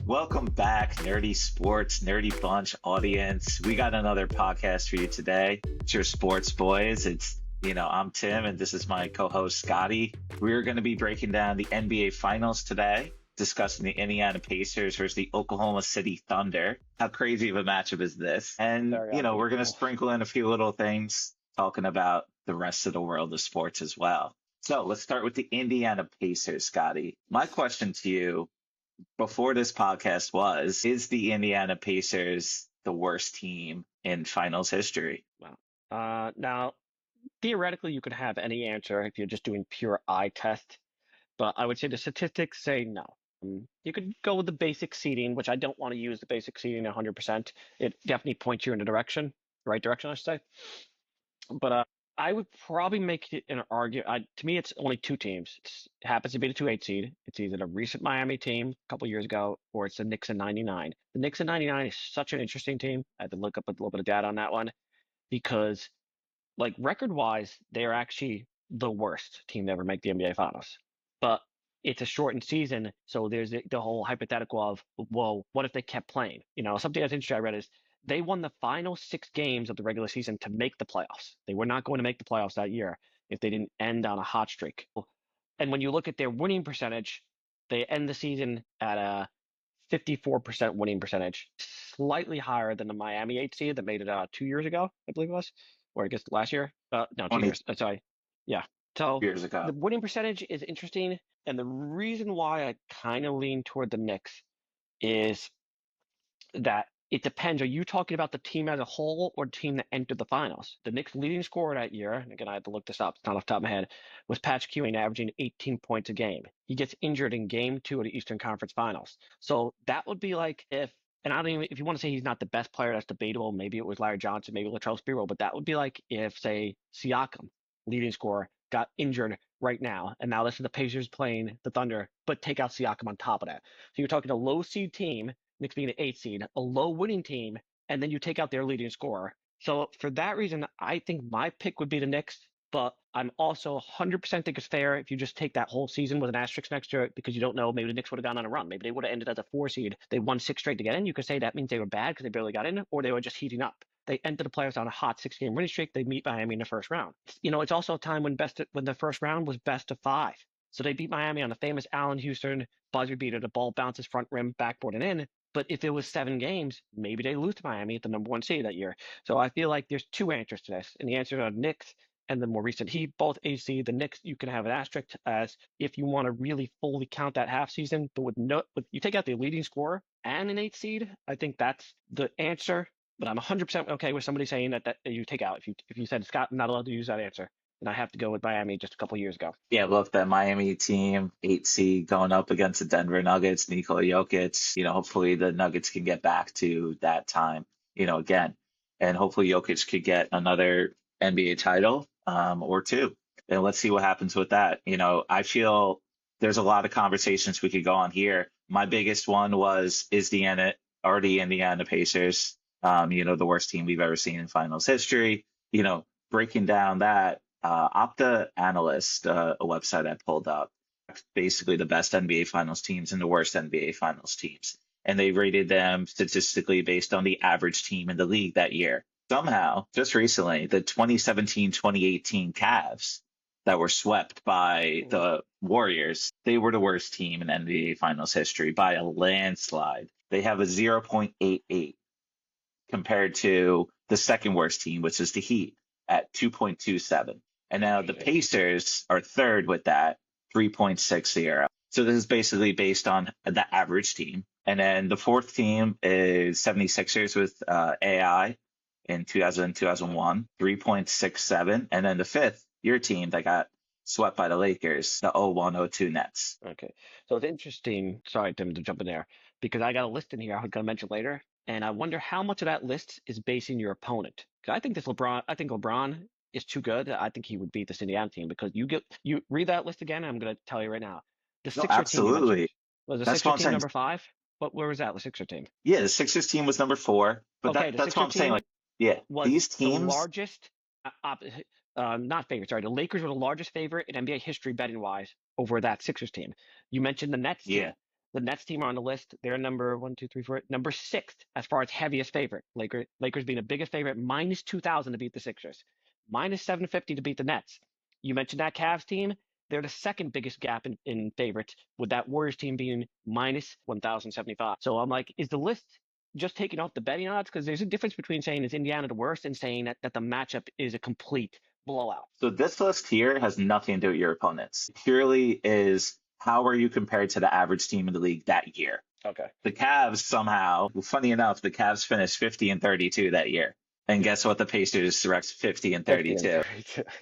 Welcome back, Nerdie Sports, Nerdy Bunch audience. We got another podcast for you today. It's your sports boys. I'm Tim, and this is my co-host, Scotty. We're going to be breaking down the NBA Finals today, discussing the Indiana Pacers versus the Oklahoma City Thunder. How crazy of a matchup is this? And, Very we're going to unbelievable. sprinkle in a few little things, talking about the rest of the world of sports as well. So let's start with the Indiana Pacers, Scotty. My question to you before this podcast is the Indiana Pacers the worst team in finals history? Wow. Now, theoretically, you could have any answer if you're just doing pure eye test, but I would say the statistics say no. You could go with the basic seeding, which I don't want to use the basic seeding 100%. It definitely points you in the right direction, I should say. But I would probably make it an argument. To me, it's only two teams. It happens to be the 2-8 seed. It's either the recent Miami team a couple years ago, or it's the Knicks in '99. The Knicks in '99 is such an interesting team. I had to look up a little bit of data on that one because, like, record-wise, they're actually the worst team to ever make the NBA Finals. But it's a shortened season, so there's the whole hypothetical of, well, what if they kept playing? Something that's interesting I read is they won the final 6 games of the regular season to make the playoffs. They were not going to make the playoffs that year if they didn't end on a hot streak. And when you look at their winning percentage, they end the season at a 54% winning percentage, slightly higher than the Miami 8 seed that made it 2 years ago, I believe it was, or I guess last year. No, 2 20 years. Sorry. Yeah. So years ago. the winning percentage is interesting. And the reason why I kind of lean toward the Knicks is that it depends. Are you talking about the team as a whole or the team that entered the finals? The Knicks' leading scorer that year, and again, I had to look this up, it's not off the top of my head, was Patrick Ewing, averaging 18 points a game. He gets injured in game 2 of the Eastern Conference Finals. So that would be like and I don't even, if you want to say he's not the best player, that's debatable. Maybe it was Larry Johnson, maybe Latrell Sprewell, but that would be like if, say, Siakam, leading scorer, got injured right now, and now this is the Pacers playing the Thunder, but take out Siakam on top of that. So you're talking a low seed team, Knicks being an 8 seed, a low winning team, and then you take out their leading scorer. So for that reason, I think my pick would be the Knicks, but I'm also 100% think it's fair if you just take that whole season with an asterisk next to it because you don't know, maybe the Knicks would have gone on a run. Maybe they would have ended as a 4 seed. They won 6 straight to get in. You could say that means they were bad because they barely got in, or they were just heating up. They entered the playoffs on a hot 6-game winning streak. They meet Miami in the first round. It's also a time when the first round was best of 5. So they beat Miami on the famous Allen Houston buzzer beater. The ball bounces front rim, backboard, and in. But if it was 7 games, maybe they lose to Miami at the number 1 seed that year. So I feel like there's 2 answers to this. And the answers are Knicks and the more recent Heat, both AC. The Knicks, you can have an asterisk as if you want to really fully count that half season. But with you take out the leading scorer and an 8 seed, I think that's the answer. But I'm 100% okay with somebody saying that you take out. If you said, Scott, I'm not allowed to use that answer, and I have to go with Miami just a couple years ago. Yeah, look, that Miami team, 8 seed, going up against the Denver Nuggets, Nikola Jokic. Hopefully the Nuggets can get back to that time, again. And hopefully Jokic could get another NBA title, or 2. And let's see what happens with that. I feel there's a lot of conversations we could go on here. My biggest one was, is the Indiana Pacers, the worst team we've ever seen in finals history? Breaking down that, Opta Analyst, a website I pulled up, basically the best NBA Finals teams and the worst NBA Finals teams. And they rated them statistically based on the average team in the league that year. Somehow, just recently, the 2017-2018 Cavs that were swept by the Warriors, they were the worst team in NBA Finals history by a landslide. They have a 0.88 compared to the second worst team, which is the Heat, at 2.27. And now the Pacers are third with that, 3.60. So this is basically based on the average team. And then the fourth team is 76ers with AI in 2000, 2001, 3.67. And then the fifth, your team that got swept by the Lakers, the 01-02 Nets. Okay. So it's interesting. Sorry, Tim, to jump in there because I got a list in here I'm going to mention later. And I wonder how much of that list is basing your opponent. Because I think LeBron is too good. I think he would beat this Indiana team because you read that list again. And I'm going to tell you right now. The No, Sixer team you mentioned absolutely. was the That's Sixer what I'm team saying. number 5. But where was that? The Sixer team. Yeah, the Sixers team was number 4. But Okay, the that's what Sixer I'm saying. team Like, yeah, was these the teams. largest, not favorite. Sorry, the Lakers were the largest favorite in NBA history betting wise over that Sixers team. You mentioned the Nets team. Yeah. The Nets team are on the list. They're number one, two, three, four, number sixth as far as heaviest favorite. Lakers being the biggest favorite, minus 2,000 to beat the Sixers, minus 750 to beat the Nets. You mentioned that Cavs team. They're the second biggest gap in favorites, with that Warriors team being minus 1,075. So I'm like, is the list just taking off the betting odds? Because there's a difference between saying is Indiana the worst and saying that the matchup is a complete blowout. So this list here has nothing to do with your opponents. It purely is how are you compared to the average team in the league that year? Okay. The Cavs somehow, funny enough, the Cavs finished 50 and 32 that year. And guess what? The Pacers wrecked 50 and 32.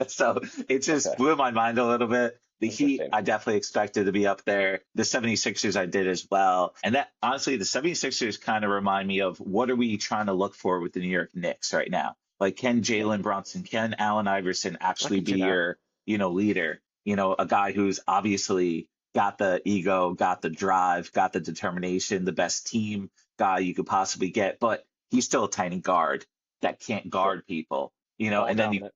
So it just blew my mind a little bit. The Heat, I definitely expected to be up there. The 76ers, I did as well. And that, honestly, the 76ers kind of remind me of what are we trying to look for with the New York Knicks right now? Like, can Jalen Brunson, can Allen Iverson actually be your, leader? A guy who's obviously got the ego, got the drive, got the determination, the best team guy you could possibly get, but he's still a tiny guard that can't guard people, and then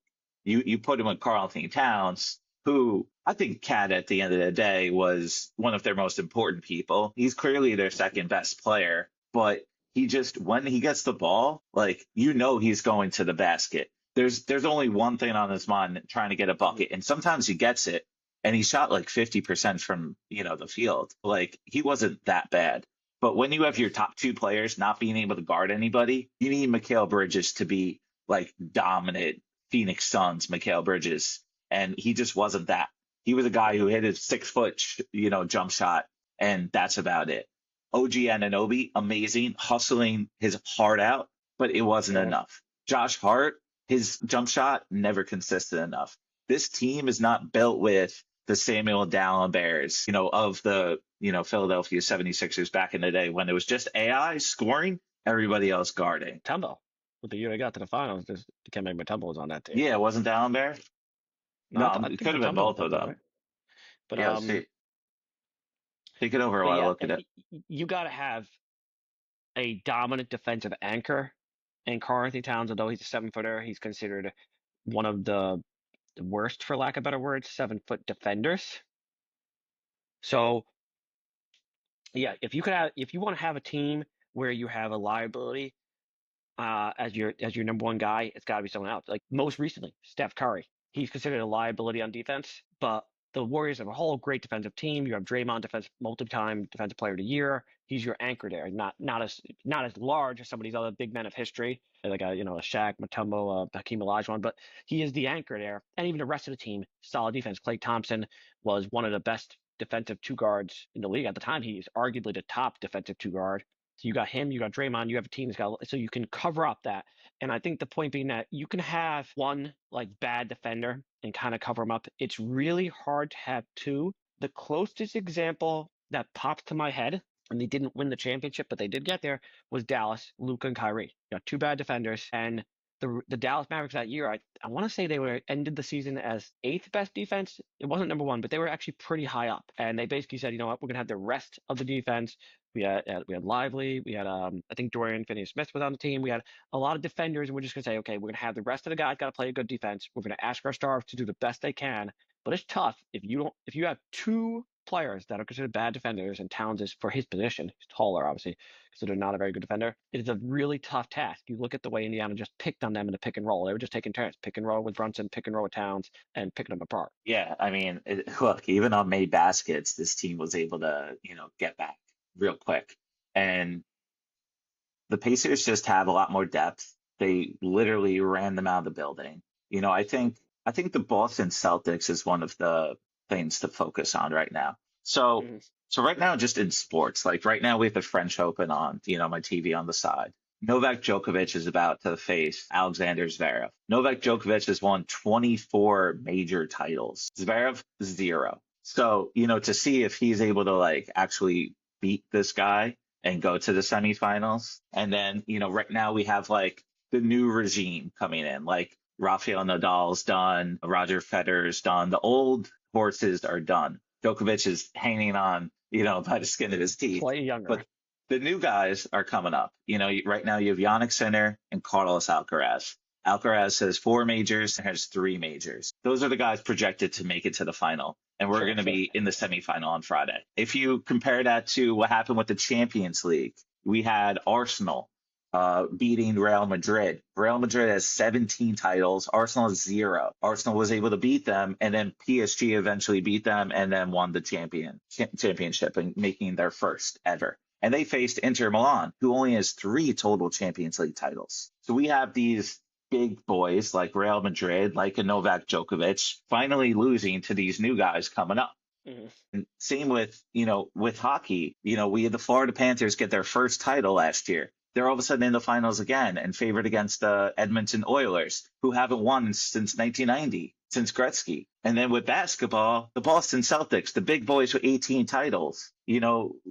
you put him with Karl Anthony Towns, who I think Cat at the end of the day was one of their most important people. He's clearly their second best player, but he just, when he gets the ball, like, he's going to the basket. There's only one thing on his mind, trying to get a bucket. And sometimes he gets it and he shot like 50% from, the field. Like, he wasn't that bad. But when you have your top two players not being able to guard anybody, you need Mikal Bridges to be like dominant Phoenix Suns, Mikal Bridges. And he just wasn't that. He was a guy who hit his 6-foot, jump shot, and that's about it. OG Anunoby, amazing, hustling his heart out, but it wasn't enough. Josh Hart, his jump shot, never consistent enough. This team is not built with the Samuel Dallenbergs, of the, Philadelphia 76ers back in the day when it was just AI scoring, everybody else guarding. Mutombo, with the year they got to the finals, just can't remember Mutombo was on that team. Yeah, it wasn't Dallenberg? No, it could have been both of them. Right? But yeah, see. Take it over while I look at it. You got to have a dominant defensive anchor. And Karl Anthony Towns, although he's a 7-footer, he's considered one of the worst, for lack of better words, 7-foot defenders. So, yeah, if you want to have a team where you have a liability as your number one guy, it's got to be someone else. Like, most recently, Steph Curry, he's considered a liability on defense, but the Warriors have a whole great defensive team. You have Draymond, multi-time defensive player of the year. He's your anchor there. Not as large as some of these other big men of history, like a Shaq, Mutombo, Hakeem Olajuwon, but he is the anchor there. And even the rest of the team, solid defense. Klay Thompson was one of the best defensive two guards in the league at the time. He's arguably the top defensive two guard. So you got him, you got Draymond, you have a team that's got, so you can cover up that. And I think the point being that you can have one like bad defender and kind of cover them up. It's really hard to have two. The closest example that pops to my head, and they didn't win the championship, but they did get there, was Dallas, Luka and Kyrie. You got two bad defenders, and the Dallas Mavericks that year, I want to say they ended the season as 8th best defense. It wasn't number one, but they were actually pretty high up. And they basically said, you know what, we're gonna have the rest of the defense. We had Lively, we had I think Dorian Finney-Smith was on the team. We had a lot of defenders, and we're just gonna say, okay, we're gonna have the rest of the guys got to play a good defense. We're gonna ask our stars to do the best they can. But it's tough if you have two players that are considered bad defenders, and Towns is, for his position, he's taller, obviously, considered not a very good defender. It is a really tough task. You look at the way Indiana just picked on them in the pick and roll. They were just taking turns, pick and roll with Brunson, pick and roll with Towns, and picking them apart. Yeah, I mean, look, even on made baskets, this team was able to, get back real quick. And the Pacers just have a lot more depth. They literally ran them out of the building. I think the Boston Celtics is one of the things to focus on right now. So right now, just in sports, like right now we have the French Open on, my TV on the side. Novak Djokovic is about to face Alexander Zverev. Novak Djokovic has won 24 major titles. Zverev, 0. So, to see if he's able to like actually beat this guy and go to the semifinals. And then, right now we have like the new regime coming in, like Rafael Nadal's done, Roger Federer's done. The old horses are done. Djokovic is hanging on, by the skin of his teeth. Play younger. But the new guys are coming up. Right now you have Jannik Sinner and Carlos Alcaraz. Alcaraz has 4 majors and has 3 majors. Those are the guys projected to make it to the final. and we're Sure, going to sure. be in the semifinal on Friday. If you compare that to what happened with the Champions League, we had Arsenal beating Real Madrid. Real Madrid has 17 titles. Arsenal has zero. Arsenal was able to beat them, and then PSG eventually beat them and then won the championship and making their first ever. And they faced Inter Milan, who only has three total Champions League titles. So we have these big boys like Real Madrid, like a Novak Djokovic, finally losing to these new guys coming up. Hmm. And same with, with hockey. We had the Florida Panthers get their first title last year. They're all of a sudden in the finals again and favored against the Edmonton Oilers, who haven't won since 1990, since Gretzky. And then with basketball, the Boston Celtics, the big boys with 18 titles,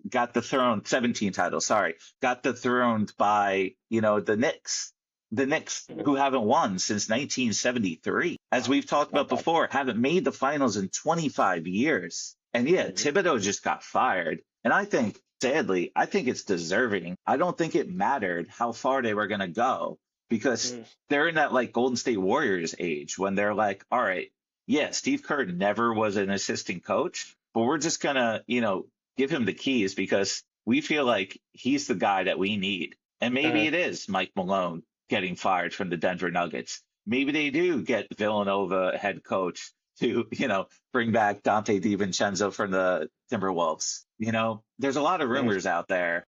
got the throne, 17 titles, sorry, got dethroned by, the Knicks. The Knicks, Hmm. who haven't won since 1973, as we've talked Not about bad. before, haven't made the finals in 25 years. And yeah, Hmm. Thibodeau just got fired. And I think, sadly, I think it's deserving. I don't think it mattered how far they were going to go because Mm. they're in that like Golden State Warriors age when they're like, all right, yeah, Steve Kerr never was an assistant coach, but we're just going to, give him the keys because we feel like he's the guy that we need. And maybe Uh, it is Mike Malone getting fired from the Denver Nuggets. Maybe they do get Villanova head coach to, bring back Dante DiVincenzo from the Timberwolves. There's a lot of mm. rumors out there.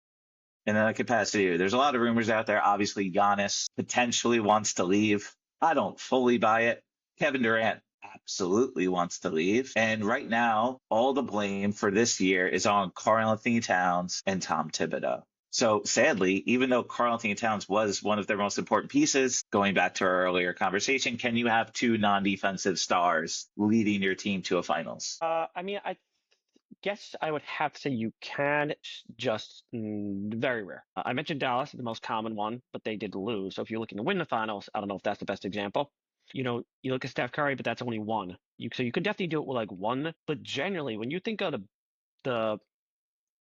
And then I could pass to you. There's a lot of rumors out there. Obviously, Giannis potentially wants to leave. I don't fully buy it. Kevin Durant absolutely wants to leave. And right now, all the blame for this year is on Karl Anthony Towns and Tom Thibodeau. So sadly, even though Karl Anthony Towns was one of their most important pieces, going back to our earlier conversation, can you have two non-defensive stars leading your team to a finals? I mean, I guess I would have to say you can, just very rare. I mentioned Dallas, the most common one, but they did lose. So if you're looking to win the finals, I don't know if that's the best example. You look at Steph Curry, but that's only one. So you could definitely do it with like one, but generally, when you think of the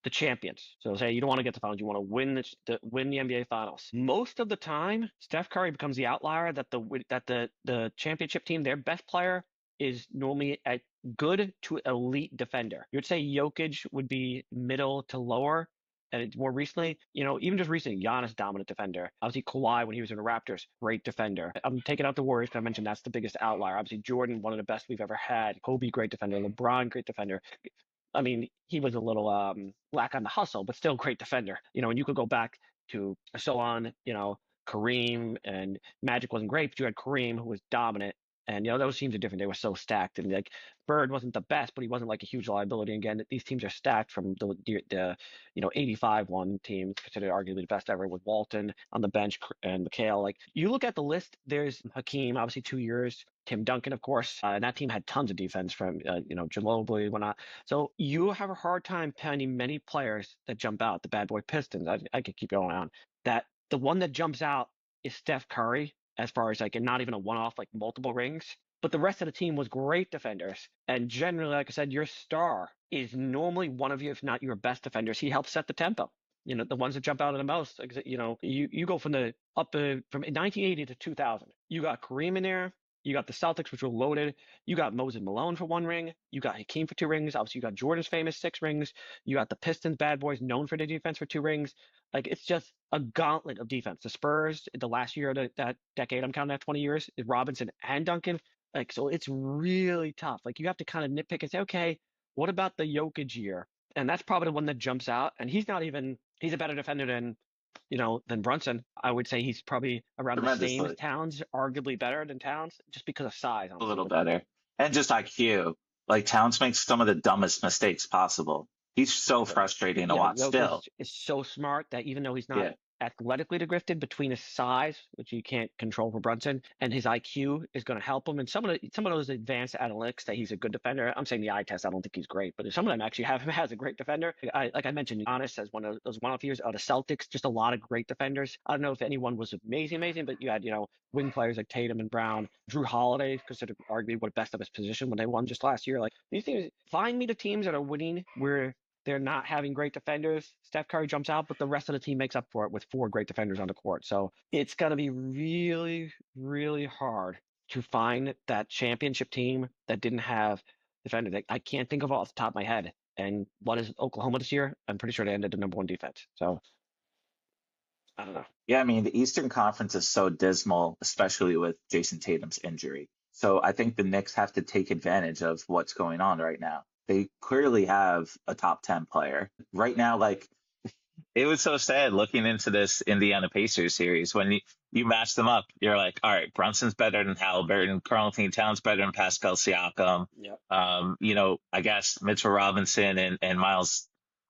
the champions, so say you don't want to get the finals, you want to win win the NBA finals. Most of the time, Steph Curry becomes the outlier that the championship team, their best player is normally a good to elite defender. You would say Jokic would be middle to lower. And more recently, even just recently, Giannis dominant defender. Obviously, Kawhi when he was in the Raptors, great defender. I'm taking out the Warriors because I mentioned that's the biggest outlier. Obviously, Jordan, one of the best we've ever had. Kobe, great defender. LeBron, great defender. I mean, he was a little lack on the hustle, but still great defender. And you could go back to so on, Kareem and Magic wasn't great, but you had Kareem who was dominant. And those teams are different. They were so stacked, and like Bird wasn't the best, but he wasn't like a huge liability. Again, these teams are stacked from the 85 one team, considered arguably the best ever with Walton on the bench and McHale. Like you look at the list, there's Hakeem, obviously 2 years. Tim Duncan, of course, and that team had tons of defense from Ginobili, whatnot. So you have a hard time finding many players that jump out. The bad boy Pistons, I could keep going on. That the one that jumps out is Steph Curry, as far as like, and not even a one-off, like multiple rings. But the rest of the team was great defenders. And generally, like I said, your star is normally one of you, if not your best defenders. He helps set the tempo. The ones that jump out of the most. You go from the up from 1980 to 2000. You got Kareem in there. You got the Celtics, which were loaded. You got Moses Malone for one ring. You got Hakeem for two rings. Obviously, you got Jordan's famous 6 rings. You got the Pistons, bad boys, known for their defense for 2 rings. Like, it's just a gauntlet of defense. The Spurs, the last year of that decade, I'm counting that 20 years, is Robinson and Duncan. Like, so it's really tough. Like, you have to kind of nitpick and say, okay, what about the Jokic year? And that's probably the one that jumps out. And he's a better defender than Brunson. I would say he's probably around the same as Tremendously. Towns, arguably better than Towns, just because of size, A honestly. little But better. And just IQ. Like Towns makes some of the dumbest mistakes possible. He's so frustrating to yeah, watch still. Jokic is so smart that even though he's not Yeah. athletically gifted, between his size, which you can't control for Brunson, and his IQ is going to help him. And some of those advanced analytics that he's a good defender. I'm saying the eye test, I don't think he's great, but some of them actually have him as a great defender. Like I mentioned, Giannis as one of those one-off years. The Celtics, just a lot of great defenders. I don't know if anyone was amazing, but you had wing players like Tatum and Brown, Drew Holiday, considered arguably one of the best of his position when they won just last year. Like these teams, find me the teams that are winning where they're not having great defenders. Steph Curry jumps out, but the rest of the team makes up for it with 4 great defenders on the court. So it's going to be really, really hard to find that championship team that didn't have defenders. I can't think of it off the top of my head. And what is Oklahoma this year? I'm pretty sure they ended the number one defense. So I don't know. Yeah, I mean, the Eastern Conference is so dismal, especially with Jason Tatum's injury. So I think the Knicks have to take advantage of what's going on right now. They clearly have a top 10 player. Right now, like it was so sad looking into this Indiana Pacers series when you match them up. You're like, all right, Brunson's better than Halliburton, Karl Anthony Towns better than Pascal Siakam. Yep. I guess Mitchell Robinson and Miles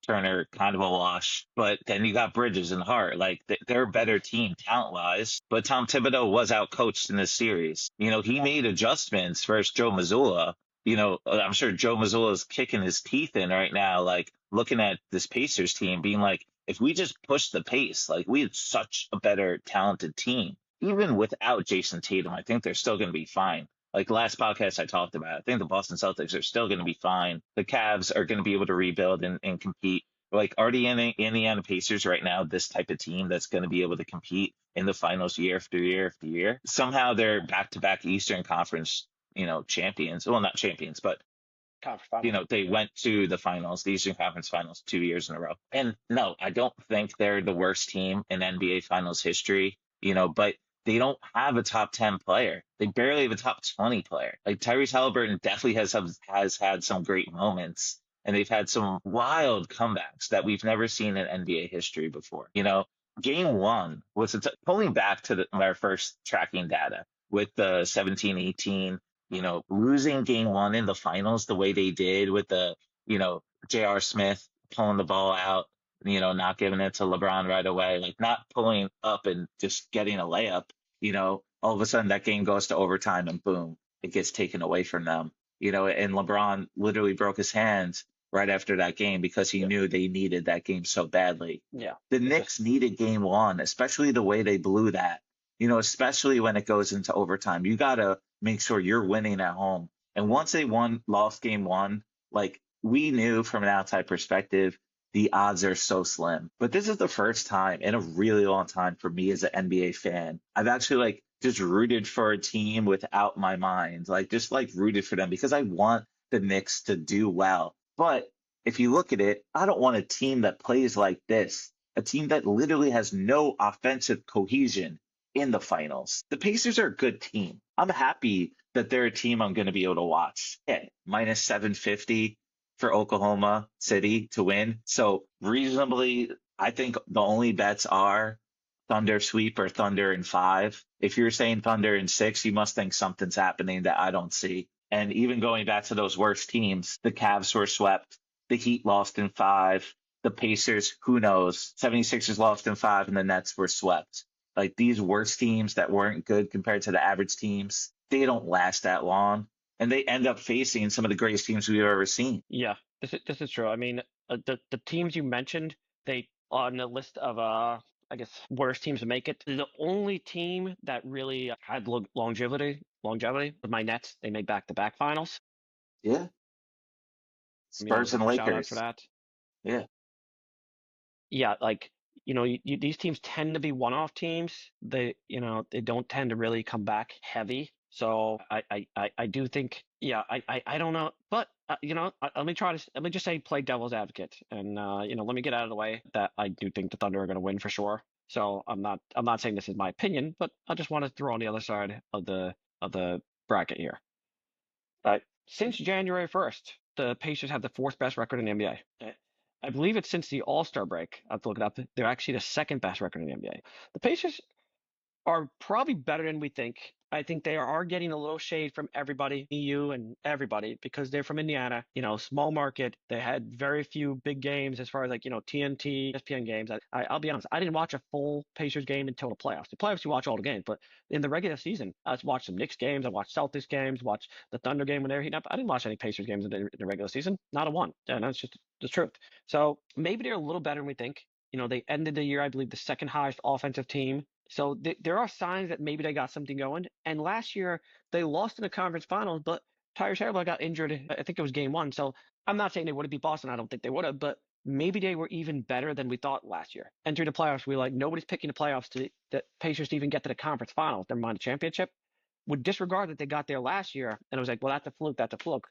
Turner kind of a wash, but then you got Bridges and Hart. Like they're a better team talent wise. But Tom Thibodeau was outcoached in this series. He made adjustments versus Joe Mazzulla. I'm sure Joe Mazzulla is kicking his teeth in right now, like looking at this Pacers team, being like, if we just push the pace, like we had such a better talented team, even without Jason Tatum, I think they're still going to be fine. Like last podcast I talked about, I think the Boston Celtics are still going to be fine. The Cavs are going to be able to rebuild and compete. Like are the Indiana Pacers right now this type of team that's going to be able to compete in the finals year after year after year? Somehow they're back-to-back Eastern Conference, champions. Well, not champions, but Conference finals. they went to the finals, the Eastern Conference Finals 2 years in a row. And no, I don't think they're the worst team in NBA Finals history, but they don't have a top 10 player. They barely have a top 20 player. Like Tyrese Halliburton definitely has had some great moments, and they've had some wild comebacks that we've never seen in NBA history before. Game one was pulling back to our first tracking data with the 17-18, losing game one in the finals the way they did with the, J.R. Smith pulling the ball out, not giving it to LeBron right away, like not pulling up and just getting a layup, all of a sudden that game goes to overtime and boom, it gets taken away from them, and LeBron literally broke his hands right after that game because he knew they needed that game so badly. Yeah. The Knicks needed game one, especially the way they blew that, especially when it goes into overtime. You got to make sure you're winning at home. And once they lost game one, like we knew from an outside perspective, the odds are so slim. But this is the first time in a really long time for me as an NBA fan. I've actually like just rooted for a team without my mind, like just like rooted for them because I want the Knicks to do well. But if you look at it, I don't want a team that plays like this, a team that literally has no offensive cohesion in the finals. The Pacers are a good team. I'm happy that they're a team I'm going to be able to watch. Yeah, minus 750 for Oklahoma City to win. So reasonably, I think the only bets are Thunder sweep or Thunder in 5. If you're saying Thunder in 6, you must think something's happening that I don't see. And even going back to those worst teams, the Cavs were swept, the Heat lost in 5, the Pacers, who knows, 76ers lost in 5, and the Nets were swept. Like these worst teams that weren't good compared to the average teams, they don't last that long. And they end up facing some of the greatest teams we've ever seen. Yeah, this is true. I mean, the teams you mentioned, they on the list of I guess worst teams to make it. The only team that really had longevity was my Nets. They made back-to-back finals. Yeah. Spurs and Shout out for Lakers. that. Yeah. Yeah, like these teams tend to be one-off teams. They don't tend to really come back heavy. So I do think, yeah, I don't know, but let me just say play devil's advocate, and let me get out of the way that I do think the Thunder are going to win for sure. So I'm not saying this is my opinion, but I just want to throw on the other side of the bracket here. Since January 1st, the Pacers have the fourth best record in the NBA. I believe it's since the All-Star break. I have to look it up. They're actually the second best record in the NBA. The Pacers are probably better than we think. I think they are getting a little shade from everybody, EU and everybody, because they're from Indiana, small market. They had very few big games as far as like, TNT, ESPN games. I'll be honest, I didn't watch a full Pacers game until the playoffs. The playoffs, you watch all the games, but in the regular season, I watched some Knicks games, I watched Celtics games, watched the Thunder game when they were heating up. I didn't watch any Pacers games in the regular season, not a one. And that's just the truth. So maybe they're a little better than we think. They ended the year, I believe, the second highest offensive team. So there are signs that maybe they got something going. And last year they lost in the conference finals, but Tyrese Halliburton got injured. I think it was game one. So I'm not saying they would have beat Boston. I don't think they would have, but maybe they were even better than we thought last year. Entering the playoffs, we were like, nobody's picking the playoffs the Pacers to even get to the conference finals. Never mind the championship. would disregard that they got there last year, and it was like, well, that's a fluke, that's a fluke.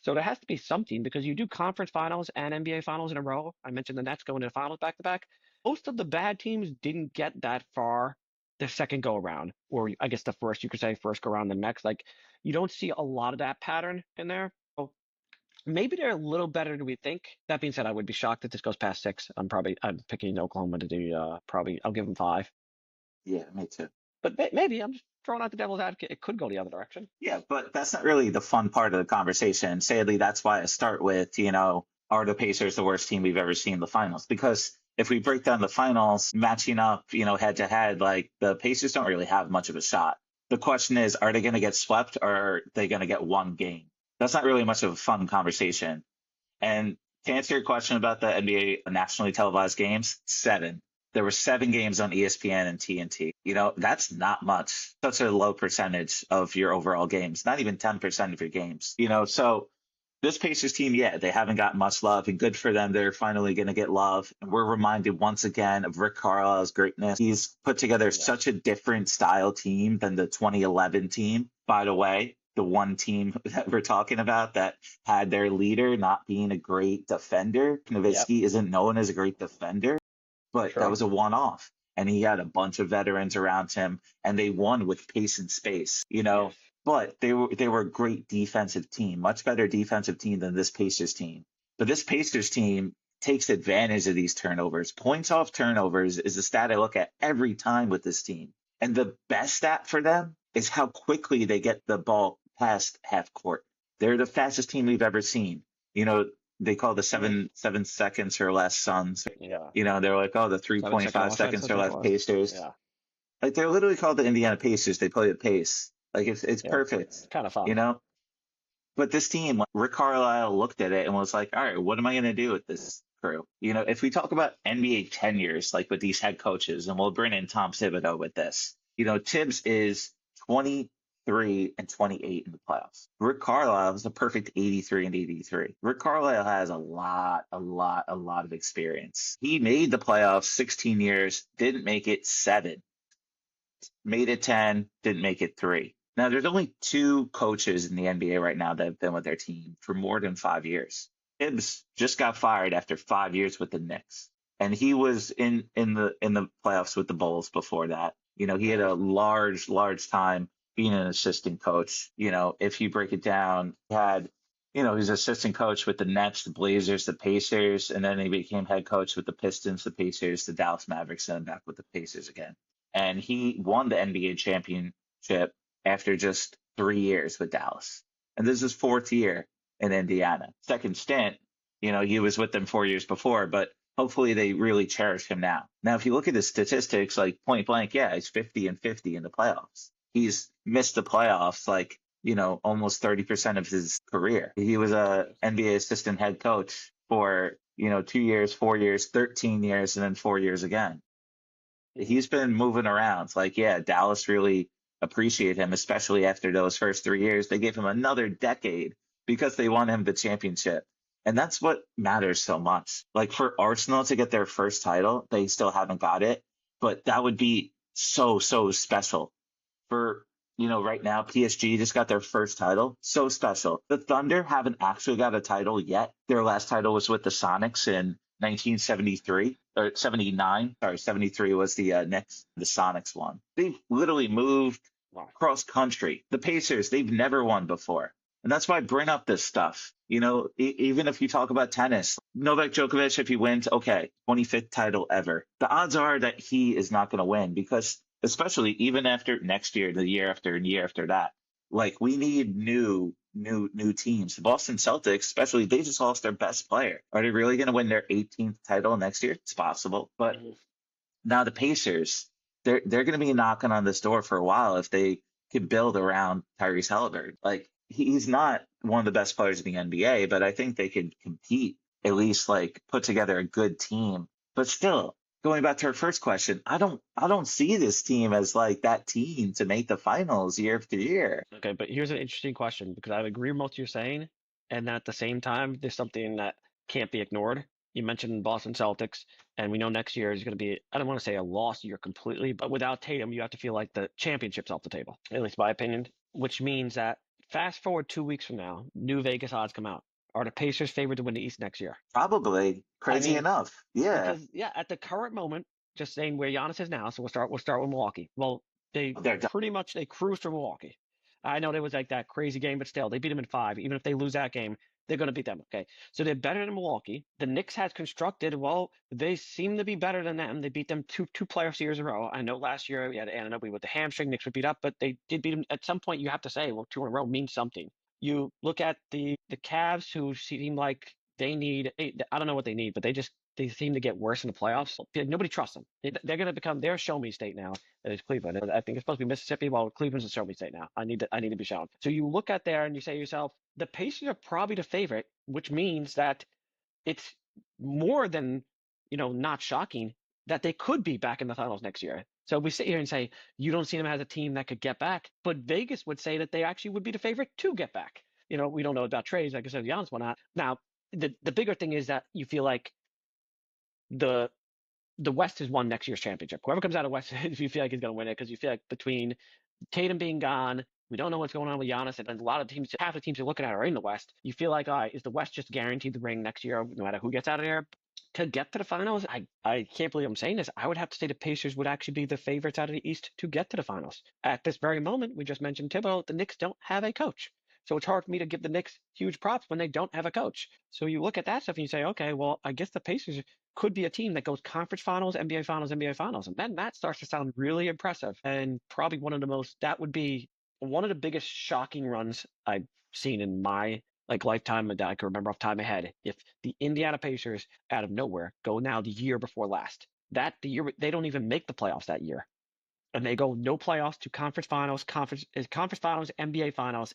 So there has to be something because you do conference finals and NBA finals in a row. I mentioned the Nets going to the finals back to back. Most of the bad teams didn't get that far the second go around, or I guess the first, you could say first go around, the next. Like you don't see a lot of that pattern in there. So maybe they're a little better than we think. That being said, I would be shocked if this goes past 6. I'm picking Oklahoma to do probably I'll give them 5. Yeah, me too. But maybe I'm just throwing out the devil's advocate. It could go the other direction. Yeah, but that's not really the fun part of the conversation. Sadly, that's why I start with, are the Pacers the worst team we've ever seen in the finals? Because if we break down the finals, matching up, head to head, like the Pacers don't really have much of a shot. The question is, are they going to get swept or are they going to get one game? That's not really much of a fun conversation. And to answer your question about the NBA nationally televised games, 7. There were 7 games on ESPN and TNT. That's not much. Such a low percentage of your overall games, not even 10% of your games. So this Pacers team, yeah, they haven't gotten much love, and good for them. They're finally going to get love. And we're reminded once again of Rick Carlisle's greatness. He's put together such a different style team than the 2011 team, by the way. The one team that we're talking about that had their leader not being a great defender. Nowitzki isn't known as a great defender, but that was a one-off. And he had a bunch of veterans around him, and they won with pace and space, Yes. But they were a great defensive team, much better defensive team than this Pacers team. But this Pacers team takes advantage of these turnovers. Points off turnovers is a stat I look at every time with this team. And the best stat for them is how quickly they get the ball past half court. They're the fastest team we've ever seen. They call the 7 seconds or less Suns. Yeah. They're like, oh, the 3.5 seconds or less Pacers. Yeah. Like they're literally called the Indiana Pacers. They play at pace. Like it's perfect. It's kind of fun. But this team, Rick Carlisle looked at it and was like, all right, what am I going to do with this crew? If we talk about NBA tenures, like with these head coaches, and we'll bring in Tom Thibodeau with this, Tibbs is 23 and 28 in the playoffs. Rick Carlisle is a perfect 83 and 83. Rick Carlisle has a lot of experience. He made the playoffs 16 years, didn't make it 7, made it 10, didn't make it 3. Now, there's only 2 coaches in the NBA right now that have been with their team for more than 5 years. Tibbs just got fired after 5 years with the Knicks, and he was in the playoffs with the Bulls before that. He had a large time being an assistant coach. If you break it down, he had, he was assistant coach with the Nets, the Blazers, the Pacers, and then he became head coach with the Pistons, the Pacers, the Dallas Mavericks, and then back with the Pacers again. And he won the NBA championship after just 3 years with Dallas. And this is his 4th year in Indiana. Second stint, he was with them 4 years before, but hopefully they really cherish him now. Now, if you look at his statistics, like point blank, yeah, he's 50 and 50 in the playoffs. He's missed the playoffs like, almost 30% of his career. He was a NBA assistant head coach for, 2 years, 4 years, 13 years, and then 4 years again. He's been moving around. Like, yeah, Dallas really appreciate him, especially after those first 3 years. They gave him another decade because they won him the championship. And that's what matters so much. Like for Arsenal to get their first title, they still haven't got it, but that would be so special. For, right now, PSG just got their first title. So special. The Thunder haven't actually got a title yet. Their last title was with the Sonics in 1973 or 79. Sorry, 73 was the Knicks, the Sonics won. They've literally moved cross country. The Pacers, they've never won before. And that's why I bring up this stuff. Even if you talk about tennis, Novak Djokovic, if he wins, okay, 25th title ever. The odds are that he is not going to win because, especially even after next year, the year after, and year after that, like we need new teams. The Boston Celtics, especially, they just lost their best player. Are they really going to win their 18th title next year? It's possible. But now the Pacers, they're going to be knocking on this door for a while if they could build around Tyrese Halliburton. Like, he's not one of the best players in the NBA, but I think they could compete, at least like put together a good team. But still, going back to our first question, I don't see this team as like that team to make the finals year after year. Okay, but here's an interesting question because I agree with what you're saying, and at the same time, there's something that can't be ignored. You mentioned Boston Celtics, and we know next year is going to be, I don't want to say a lost year completely, but without Tatum, you have to feel like the championship's off the table, at least my opinion. which means that fast forward 2 weeks from now, new Vegas odds come out. Are the Pacers favored to win the East next year? Probably. I Crazy mean, enough. Yeah. because yeah, at the current moment, just saying where Giannis is now. So we'll start with Milwaukee. Well, they They're done. pretty much they cruised for Milwaukee. I know there was like that crazy game, but still they beat them in 5. Even if they lose that game, they're going to beat them. Okay, so they're better than Milwaukee. The Knicks has constructed. Well, they seem to be better than them. They beat them two playoff series in a row. I know last year we had Anunoby with the hamstring. Knicks were beat up, but they did beat them. At some point, you have to say, well, 2 in a row means something. You look at the Cavs, who seem like they need. I don't know what they need, but they seem to get worse in the playoffs. Nobody trusts them. They're going to become their show me state now. That is Cleveland. I think it's supposed to be Mississippi. Well, Cleveland's a show me state now. I need to be shown. So you look at there and you say to yourself, the Pacers are probably the favorite, which means that it's more than not shocking that they could be back in the finals next year. So we sit here and say you don't see them as a team that could get back, but Vegas would say that they actually would be the favorite to get back. We don't know about trades, like I said, Giannis why not. Now, the bigger thing is that you feel like the the West has won next year's championship. Whoever comes out of West, if you feel like he's going to win it, because you feel like between Tatum being gone, we don't know what's going on with Giannis, and a lot of teams, half the teams you're looking at are in the West. You feel like, all right, is the West just guaranteed the ring next year, no matter who gets out of there? To get to the finals, I can't believe I'm saying this. I would have to say the Pacers would actually be the favorites out of the East to get to the finals. At this very moment, we just mentioned Thibodeau, the Knicks don't have a coach. So it's hard for me to give the Knicks huge props when they don't have a coach. So you look at that stuff and you say, okay, well, I guess the Pacers could be a team that goes conference finals, NBA finals, NBA finals. And then that starts to sound really impressive. And probably that would be one of the biggest shocking runs I've seen in my lifetime that I can remember off the top of my head. If the Indiana Pacers out of nowhere go now the year before last, the year they don't even make the playoffs that year. And they go no playoffs to conference finals, conference finals, NBA finals.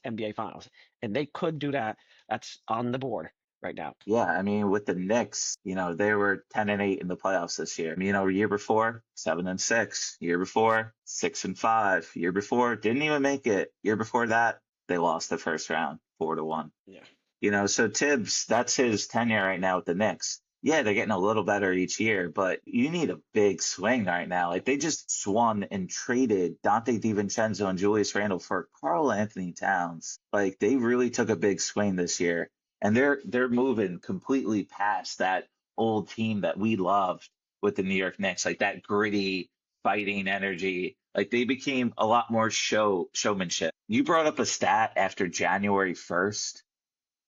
And they could do that. That's on the board right now. Yeah, I mean, with the Knicks, they were 10-8 in the playoffs this year. Year before, 7-6. Year before, 6-5. Year before, didn't even make it. Year before that, they lost the first round, 4-1. Yeah. So Tibbs, that's his tenure right now with the Knicks. Yeah, they're getting a little better each year, but you need a big swing right now. Like they just swung and traded Dante DiVincenzo and Julius Randle for Karl Anthony Towns. Like they really took a big swing this year, and they're moving completely past that old team that we loved with the New York Knicks, like that gritty fighting energy. Like they became a lot more showmanship. You brought up a stat after January 1st.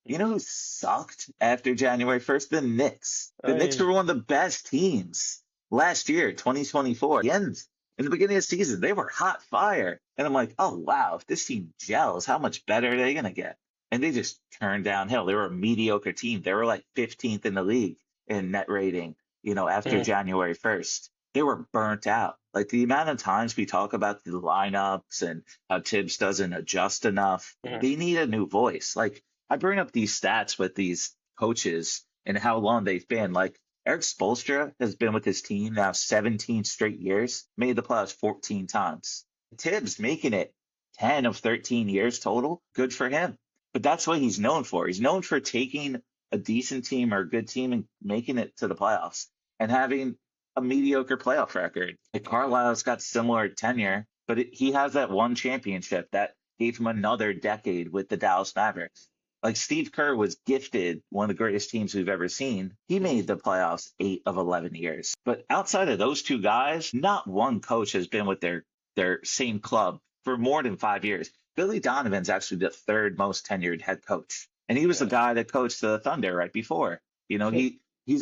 You know who sucked after January 1st? The Knicks. The Knicks were one of the best teams last year, 2024. In the beginning of the season, they were hot fire. And I'm like, oh, wow, if this team gels, how much better are they going to get? And they just turned downhill. They were a mediocre team. They were like 15th in the league in net rating, after January 1st. They were burnt out. Like the amount of times we talk about the lineups and how Tibbs doesn't adjust enough, they need a new voice. Like, I bring up these stats with these coaches and how long they've been. Like Eric Spoelstra has been with his team now 17 straight years, made the playoffs 14 times. Tibbs making it 10 of 13 years total. Good for him. But that's what he's known for. He's known for taking a decent team or a good team and making it to the playoffs and having a mediocre playoff record. Like Carlisle's got similar tenure, but he has that one championship that gave him another decade with the Dallas Mavericks. Like Steve Kerr was gifted one of the greatest teams we've ever seen. He made the playoffs 8 of 11 years. But outside of those two guys, not one coach has been with their same club for more than 5 years. Billy Donovan's actually the third most tenured head coach. And he was the guy that coached the Thunder right before. He's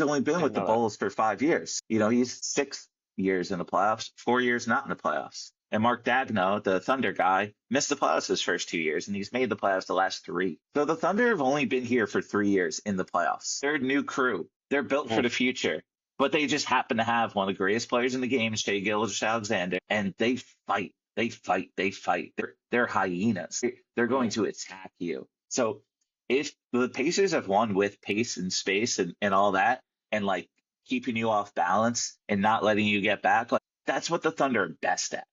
only been with the Bulls for 5 years. He's 6 years in the playoffs, 4 years not in the playoffs. And Mark Daigneault, the Thunder guy, missed the playoffs his first 2 years, and he's made the playoffs the last 3. So the Thunder have only been here for 3 years in the playoffs. They're a new crew. They're built for the future. But they just happen to have one of the greatest players in the game, Shai Gilgeous-Alexander, and they fight. They fight. They fight. They're hyenas. They're going to attack you. So if the Pacers have won with pace and space and all that, and like keeping you off balance and not letting you get back, like that's what the Thunder are best at.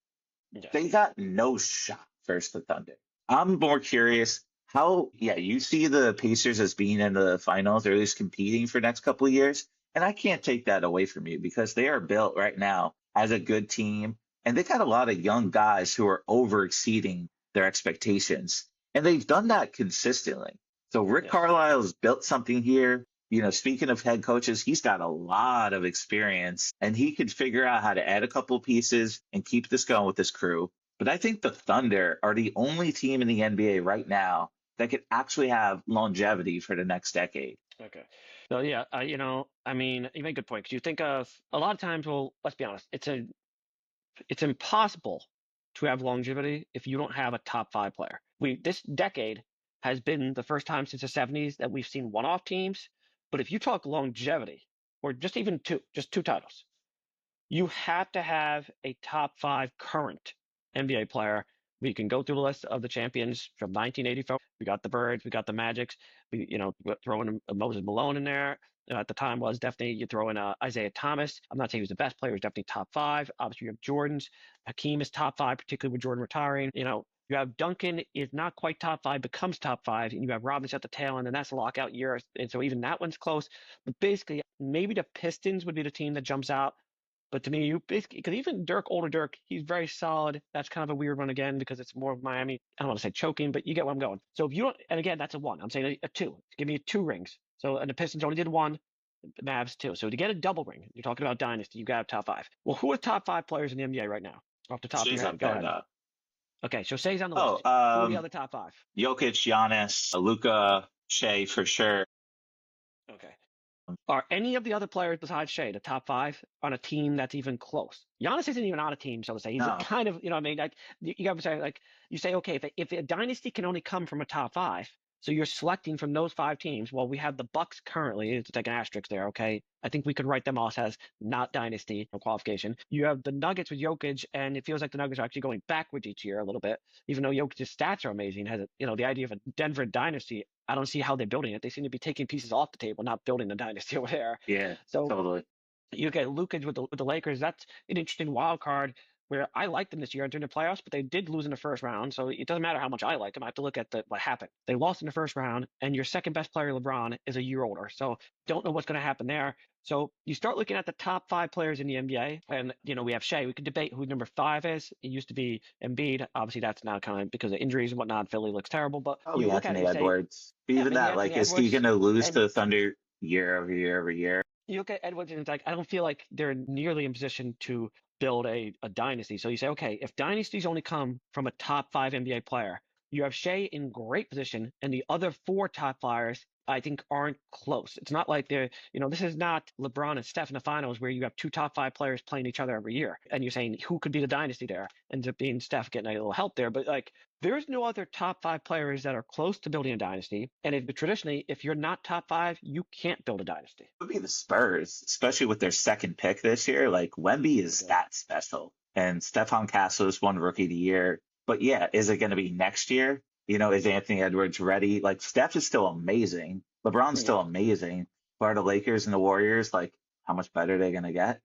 Yeah. They got no shot versus the Thunder. I'm more curious you see the Pacers as being in the finals or at least competing for the next couple of years. And I can't take that away from you because they are built right now as a good team. And they got a lot of young guys who are over exceeding their expectations. And they've done that consistently. So Rick Yes. Carlisle's built something here. Speaking of head coaches, he's got a lot of experience and he could figure out how to add a couple pieces and keep this going with this crew. But I think the Thunder are the only team in the NBA right now that could actually have longevity for the next decade. Okay. So yeah, I mean, you make a good point because you think of a lot of times. Well, let's be honest. It's impossible to have longevity if you don't have a top five player. This decade has been the first time since the 70s that we've seen one-off teams. But if you talk longevity, or just even just two titles, you have to have a top five current NBA player. We can go through the list of the champions from 1984. We got the Birds, we got the Magics. We throw in Moses Malone in there. At the time was definitely you throw in Isaiah Thomas. I'm not saying he was the best player, he was definitely top five. Obviously, you have Jordan's. Hakeem is top five, particularly with Jordan retiring. You have Duncan is not quite top five, becomes top five, and you have Robinson at the tail end, and that's a lockout year. And so even that one's close. But basically, maybe the Pistons would be the team that jumps out. But to me, you basically, because even older Dirk, he's very solid. That's kind of a weird one again because it's more of Miami. I don't want to say choking, but you get where I'm going. So if you don't, and again, that's a one. I'm saying a two. Give me two rings. So, and the Pistons only did one, the Mavs two. So to get a double ring, you're talking about dynasty, you got to have top five. Well, who are top five players in the NBA right now? Off the top of She's your head. up Go there ahead. though. Okay, so Shay's on the Oh, list. Who are the other top five? Jokic, Giannis, Luka, Shea for sure. Okay. Are any of the other players besides Shea, the top five, on a team that's even close? Giannis isn't even on a team, so to say. He's No. kind of, what I mean? Like, you got to say, like, you say, okay, if a dynasty can only come from a top five, so you're selecting from those five teams. Well, we have the Bucks currently. It's like an asterisk there, okay? I think we could write them off as not dynasty or qualification. You have the Nuggets with Jokic, and it feels like the Nuggets are actually going backwards each year a little bit, even though Jokic's stats are amazing. The idea of a Denver dynasty, I don't see how they're building it. They seem to be taking pieces off the table, not building the dynasty over there. Yeah, So totally. you get Luka with the Lakers. That's an interesting wild card where I liked them this year during the playoffs, but they did lose in the first round. So it doesn't matter how much I like them. I have to look at what happened. They lost in the first round, and your second best player, LeBron, is a year older. So don't know what's going to happen there. So you start looking at the top five players in the NBA, and we have Shea. We could debate who number five is. It used to be Embiid. Obviously, that's now kind of because of injuries and whatnot. Philly looks terrible, but you Probably look at it, Anthony you say, Edwards. But yeah, even maybe that, Anthony like, is he Edwards. going to lose to And the Thunder year over year over year? you look at Edwards and it's like I don't feel like they're nearly in position to build a dynasty. So you say, okay, if dynasties only come from a top five NBA player, you have Shea in great position, and the other four top players I think aren't close. It's not like this is not LeBron and Steph in the finals where you have two top five players playing each other every year, and you're saying who could be the dynasty there. Ends up being Steph getting a little help there, but like there's no other top five players that are close to building a dynasty. And traditionally, if you're not top five, you can't build a dynasty. It would be the Spurs, especially with their second pick this year. Like, Wemby is Okay. that special. And Stephon Castles won Rookie of the Year. But yeah, is it going to be next year? Is Anthony Edwards ready? Like, Steph is still amazing. LeBron's still Yeah. amazing. But are the Lakers and the Warriors, like, how much better are they going to get?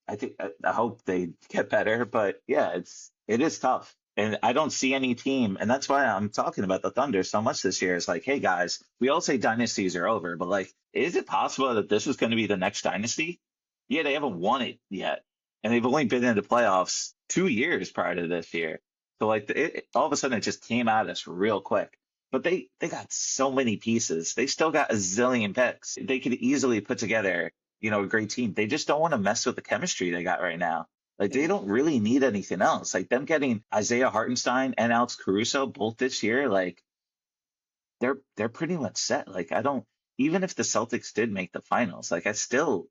I hope they get better. But yeah, it is tough. And I don't see any team, and that's why I'm talking about the Thunder so much this year. It's like, hey guys, we all say dynasties are over, but like, is it possible that this is going to be the next dynasty? Yeah, they haven't won it yet, and they've only been in the playoffs 2 years prior to this year. So like, all of a sudden it just came at us real quick. But they got so many pieces. They still got a zillion picks. They could easily put together, a great team. They just don't want to mess with the chemistry they got right now. Like, they Mhm. don't really need anything else. Like, them getting Isaiah Hartenstein and Alex Caruso both this year, like, they're pretty much set. Like, I don't, even if the Celtics did make the finals, like, I still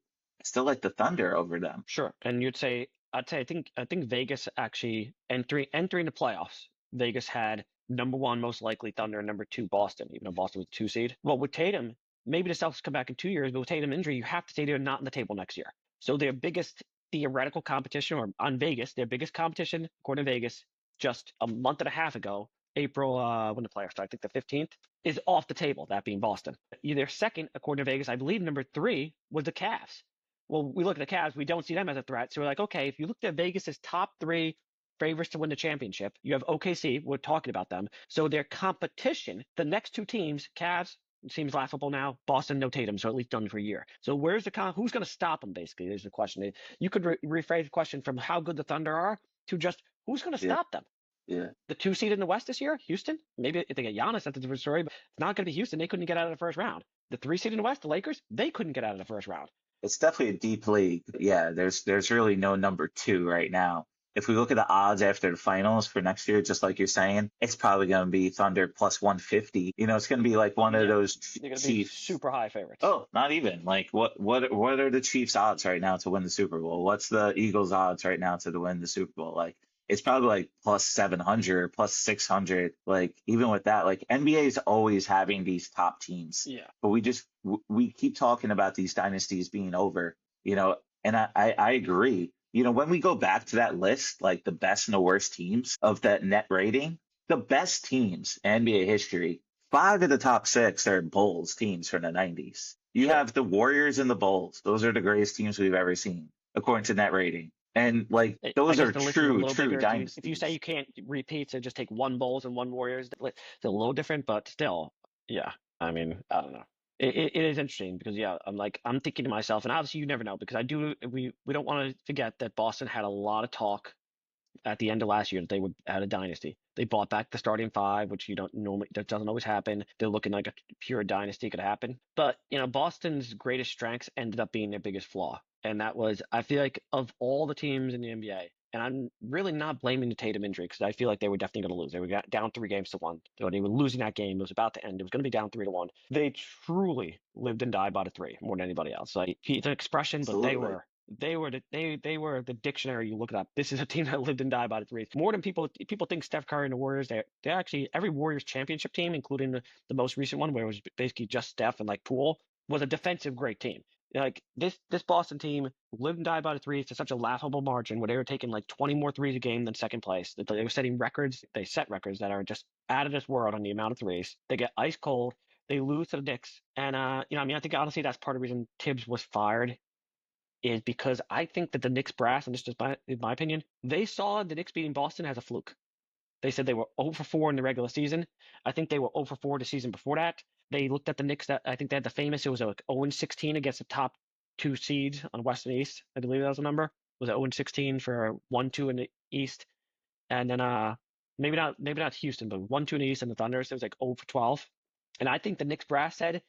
like the Thunder over them. Sure. And I'd say I think Vegas actually entering the playoffs, Vegas had number one most likely Thunder and number two Boston, even though Boston was two seed. Well, with Tatum, maybe the Celtics come back in 2 years, but with Tatum injury, you have to say they're not on the table next year. So their biggest theoretical competition, or on Vegas, their biggest competition, according to Vegas, just a month and a half ago, April, when the playoffs start, I think the 15th, is off the table, that being Boston. Their second, according to Vegas, I believe number three was the Cavs. Well, we look at the Cavs, we don't see them as a threat. So we're like, okay, if you looked at Vegas's top three favorites to win the championship, you have OKC, we're talking about them. So their competition, the next two teams, Cavs, seems laughable now. Boston, no Tatum, so at least done for a year. So who's going to stop them, basically, is the question. You could rephrase the question from how good the Thunder are to just who's going to Yeah. stop them? Yeah. The 2 seed in the West this year, Houston. Maybe if they get Giannis, that's a different story, but it's not going to be Houston. They couldn't get out of the first round. The 3 seed in the West, the Lakers, they couldn't get out of the first round. It's definitely a deep league. Yeah, there's really no number two right now. If we look at the odds after the finals for next year, just like you're saying, it's probably going to be Thunder plus 150. It's going to be like one of Yeah, those they're going to be Chiefs. super high favorites. Oh, not even. Like what are the Chiefs odds right now to win the Super Bowl? What's the Eagles odds right now to win the Super Bowl? Like it's probably like plus 700, plus 600. Like even with that, like NBA is always having these top teams, Yeah. but we keep talking about these dynasties being over, and I agree. When we go back to that list, like the best and the worst teams of that net rating, the best teams in NBA history, five of the top six are Bulls teams from the 90s. You Sure. have the Warriors and the Bulls. Those are the greatest teams we've ever seen, according to net rating. And like I those guess are the list is a true, little true bigger. If you say dynasties. you can't repeat, so just take one Bulls and one Warriors, it's a little different, but still, yeah. I mean, I don't know. It is interesting because yeah, I'm thinking to myself, and obviously you never know because we don't want to forget that Boston had a lot of talk at the end of last year that they would add a dynasty. They bought back the starting five, which you don't normally that doesn't always happen. They're looking like a pure dynasty could happen. But Boston's greatest strengths ended up being their biggest flaw. And that was I feel like of all the teams in the NBA, and I'm really not blaming the Tatum injury because I feel like they were definitely going to lose. They were down 3 games to 1. So they were losing that game. It was about to end. It was going to be down 3-1. They truly lived and died by the three more than anybody else. Like it's an expression, but Absolutely. they were the dictionary. You look it up. This is a team that lived and died by the threes. More than people think Steph Curry and the Warriors. They actually every Warriors championship team, including the most recent one where it was basically just Steph and like Poole, was a defensive great team. Like this Boston team lived and died by the threes to such a laughable margin where they were taking like 20 more threes a game than second place. They were setting records. They set records that are just out of this world on the amount of threes. They get ice cold. They lose to the Knicks, and I mean, I think honestly that's part of the reason Tibbs was fired is because I think that the Knicks brass, and this is just in my opinion, they saw the Knicks beating Boston as a fluke. They said they were 0 for 4 in the regular season. I think they were 0 for 4 the season before that. They looked at the Knicks that I think they had the famous, it was like 0-16 against the top 2 seeds on West and East. I believe that was the number. Was it 0-16 for 1-2 in the East? And then maybe not Houston, but 1-2 in the East and the Thunder. So it was like 0 for 12. And I think the Knicks brass said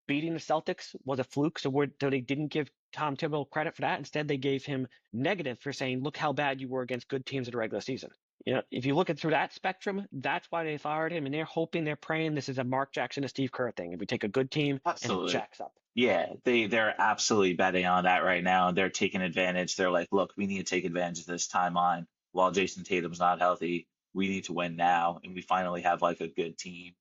beating the Celtics was a fluke, so they didn't give Tom Thibodeau credit for that. Instead, they gave him negative for saying, "Look how bad you were against good teams in the regular season." If you look at through that spectrum, that's why they fired him, and they're hoping, they're praying this is a Mark Jackson to Steve Kerr thing. If we take a good team and it Absolutely. jacks up. Yeah, they're absolutely betting on that right now. They're taking advantage. They're like, look, we need to take advantage of this timeline while Jason Tatum's not healthy. We need to win now, and we finally have like a good team.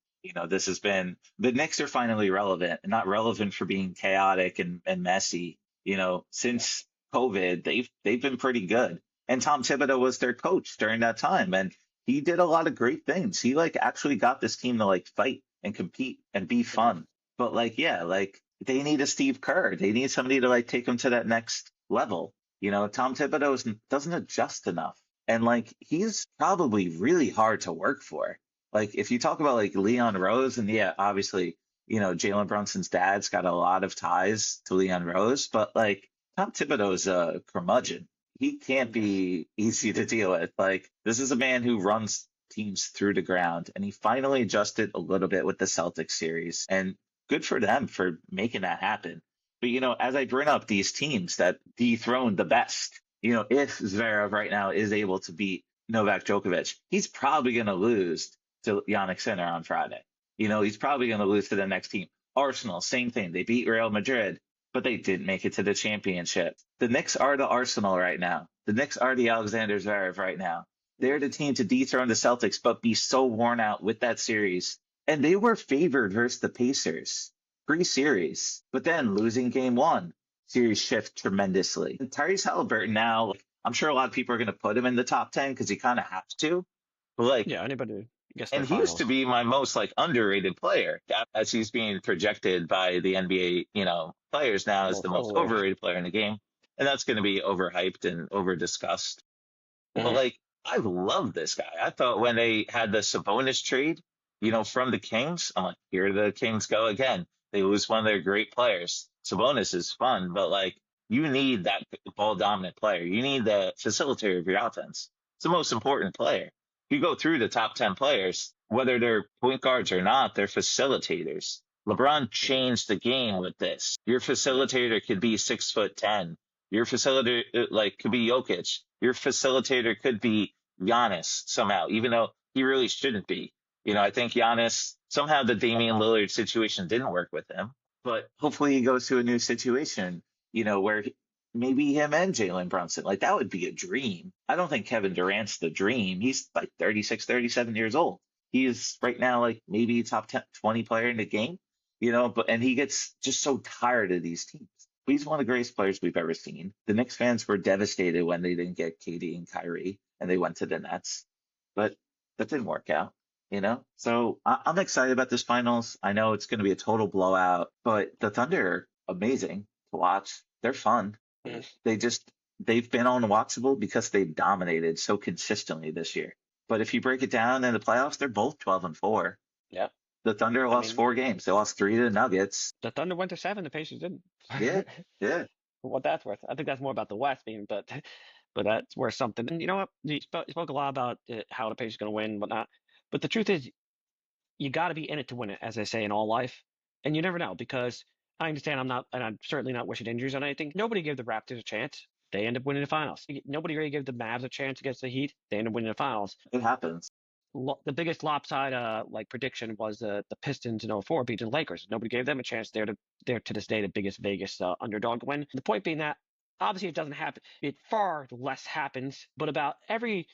This has been the Knicks are finally relevant, and not relevant for being chaotic and messy. Yeah. Since COVID, they've been pretty good. And Tom Thibodeau was their coach during that time, and he did a lot of great things. He like actually got this team to like fight and compete and be Mm-hmm. fun. But like, yeah, like they need a Steve Kerr. They need somebody to like take them to that next level. Tom Thibodeau doesn't adjust enough. And like he's probably really hard to work for. Like if you talk about like Leon Rose, and yeah, obviously, Jalen Brunson's dad's got a lot of ties to Leon Rose, but like Tom Thibodeau's a curmudgeon. He can't Yes. be easy to deal with. Like this is a man who runs teams through the ground, and he finally adjusted a little bit with the Celtics series. And good for them for making that happen. But as I bring up these teams that dethrone the best, if Zverev right now is able to beat Novak Djokovic, he's probably going to lose to Jannik Sinner on Friday. He's probably going to lose to the next team. Arsenal, same thing. They beat Real Madrid, but they didn't make it to the championship. The Knicks are the Arsenal right now. The Knicks are the Alexander Zverev right now. They're Yes. the team to dethrone the Celtics, but be so worn out with that series. And they were favored versus the Pacers pre-series, but then losing game 1, series shift tremendously. And Tyrese Halliburton now, like, I'm sure a lot of people are going to put him in the top 10 because he kind of has to. But like, Yeah. Anybody gets to and the he used to finals. be my most like underrated player as he's being projected by the NBA, players now as the Most most overrated. overrated player in the game. And that's going to be overhyped and over discussed. But Mm-hmm. like, I love this guy. I thought when they had the Sabonis trade, from the Kings, I'm like, here the Kings go again. They lose one of their great players. Sabonis is fun, but like, you need that ball dominant player. You need the facilitator of your offense. It's the most important player. you go through the top 10 players, whether they're point guards or not, they're facilitators. LeBron Mhm. changed the game with this. Your facilitator could be 6'10". Your facilitator, like, could be Jokic. Your facilitator could be Giannis somehow, even though he really shouldn't be. I think Giannis, somehow the Damian Lillard situation didn't work with him, but hopefully he goes to a new situation, where maybe him and Jalen Brunson. Like that would be a dream. I don't think Kevin Durant's the dream. He's like 36, 37 years old. He is right now like maybe top 10, 20 player in the game, and he gets just so tired of these teams. But he's one of the greatest players we've ever seen. The Knicks fans were devastated when they didn't get KD and Kyrie and they went to the Nets, but that didn't work out. So I'm excited about this finals. I know it's going to be a total blowout, but the Thunder, amazing to watch. They're fun. Mhm. They just they've been unwatchable because they've dominated so consistently this year. But if you break it down in the playoffs, they're both 12-4. Yeah. The Thunder I lost mean, 4 games. They lost three to the Nuggets. the Thunder went to 7, the Pacers didn't. Yeah, yeah. For what that's worth. I think that's more about the West being, but that's worth something. And you know what? You spoke a lot about how the Pacers are going to win and whatnot. But the truth is, you got to be in it to win it, as they say in all life. And you never know because I understand and I'm certainly not wishing injuries on anything. Nobody gave the Raptors a chance. They end up winning the finals. Nobody really gave the Mavs a chance against the Heat. They end up winning the finals. It happens. The biggest lopside like prediction was the Pistons in '04 beating the Lakers. Nobody gave them a chance. They're to this day the biggest Vegas underdog win. The point being that obviously it doesn't happen. It far less happens, but about every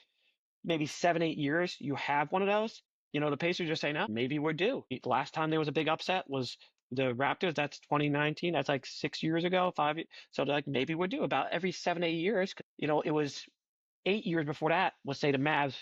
maybe 7, 8 years you have one of those. The Pacers just say no, maybe we're due. The last time there was a big upset was the Raptors. That's 2019. That's like 6 years ago, 5 years. So like maybe we're due about every 7, 8 years. It was 8 years before that. Let's say the Mavs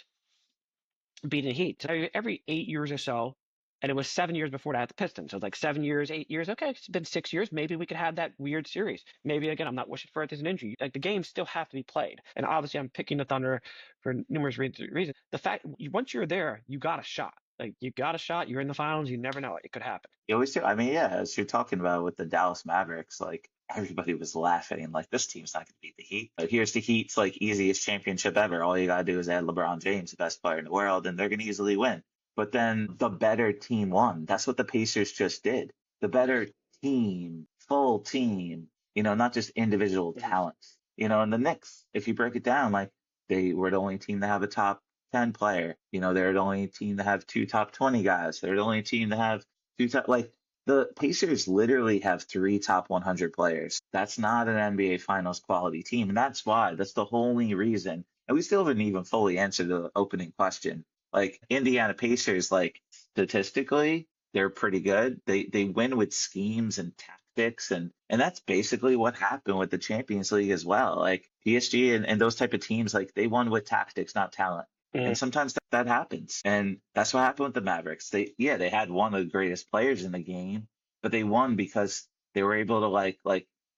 beating the Heat. So every 8 years or so, and it was 7 years before that the Pistons. So it's like 7 years, 8 years. Okay, it's been 6 years. Maybe we could have that weird series. Maybe again, I'm not wishing for it. There's an injury. Like the games still have to be played. And obviously, I'm picking the Thunder for numerous reasons. The fact once you're there, you got a shot. Like you got a shot. You're in the finals. You never know. It could happen. You always do. I mean, yeah, as you're talking about with the Dallas Mavericks, like everybody was laughing, like this team's not going to beat the Heat. But here's the Heat's like easiest championship ever. All you gotta do is add LeBron James, the best player in the world, and they're going to easily win. But then the better team won. That's what the Pacers just did. The better team, full team, not just individual Mhm. talents. And the Knicks, if you break it down, like they were the only team to have a top 10 player. They're the only team to have two top 20 guys. They're the only team to have two top, like the Pacers literally have three top 100 players. That's not an NBA Finals quality team. And that's the only reason. And we still haven't even fully answered the opening question. Like Indiana Pacers, like statistically, they're pretty good. They win with schemes and tactics, and that's basically what happened with the Champions League as well. Like PSG and those type of teams, like they won with tactics, not talent. Mhm. And sometimes that happens. And that's what happened with the Mavericks. They had one of the greatest players in the game, but they won because they were able to like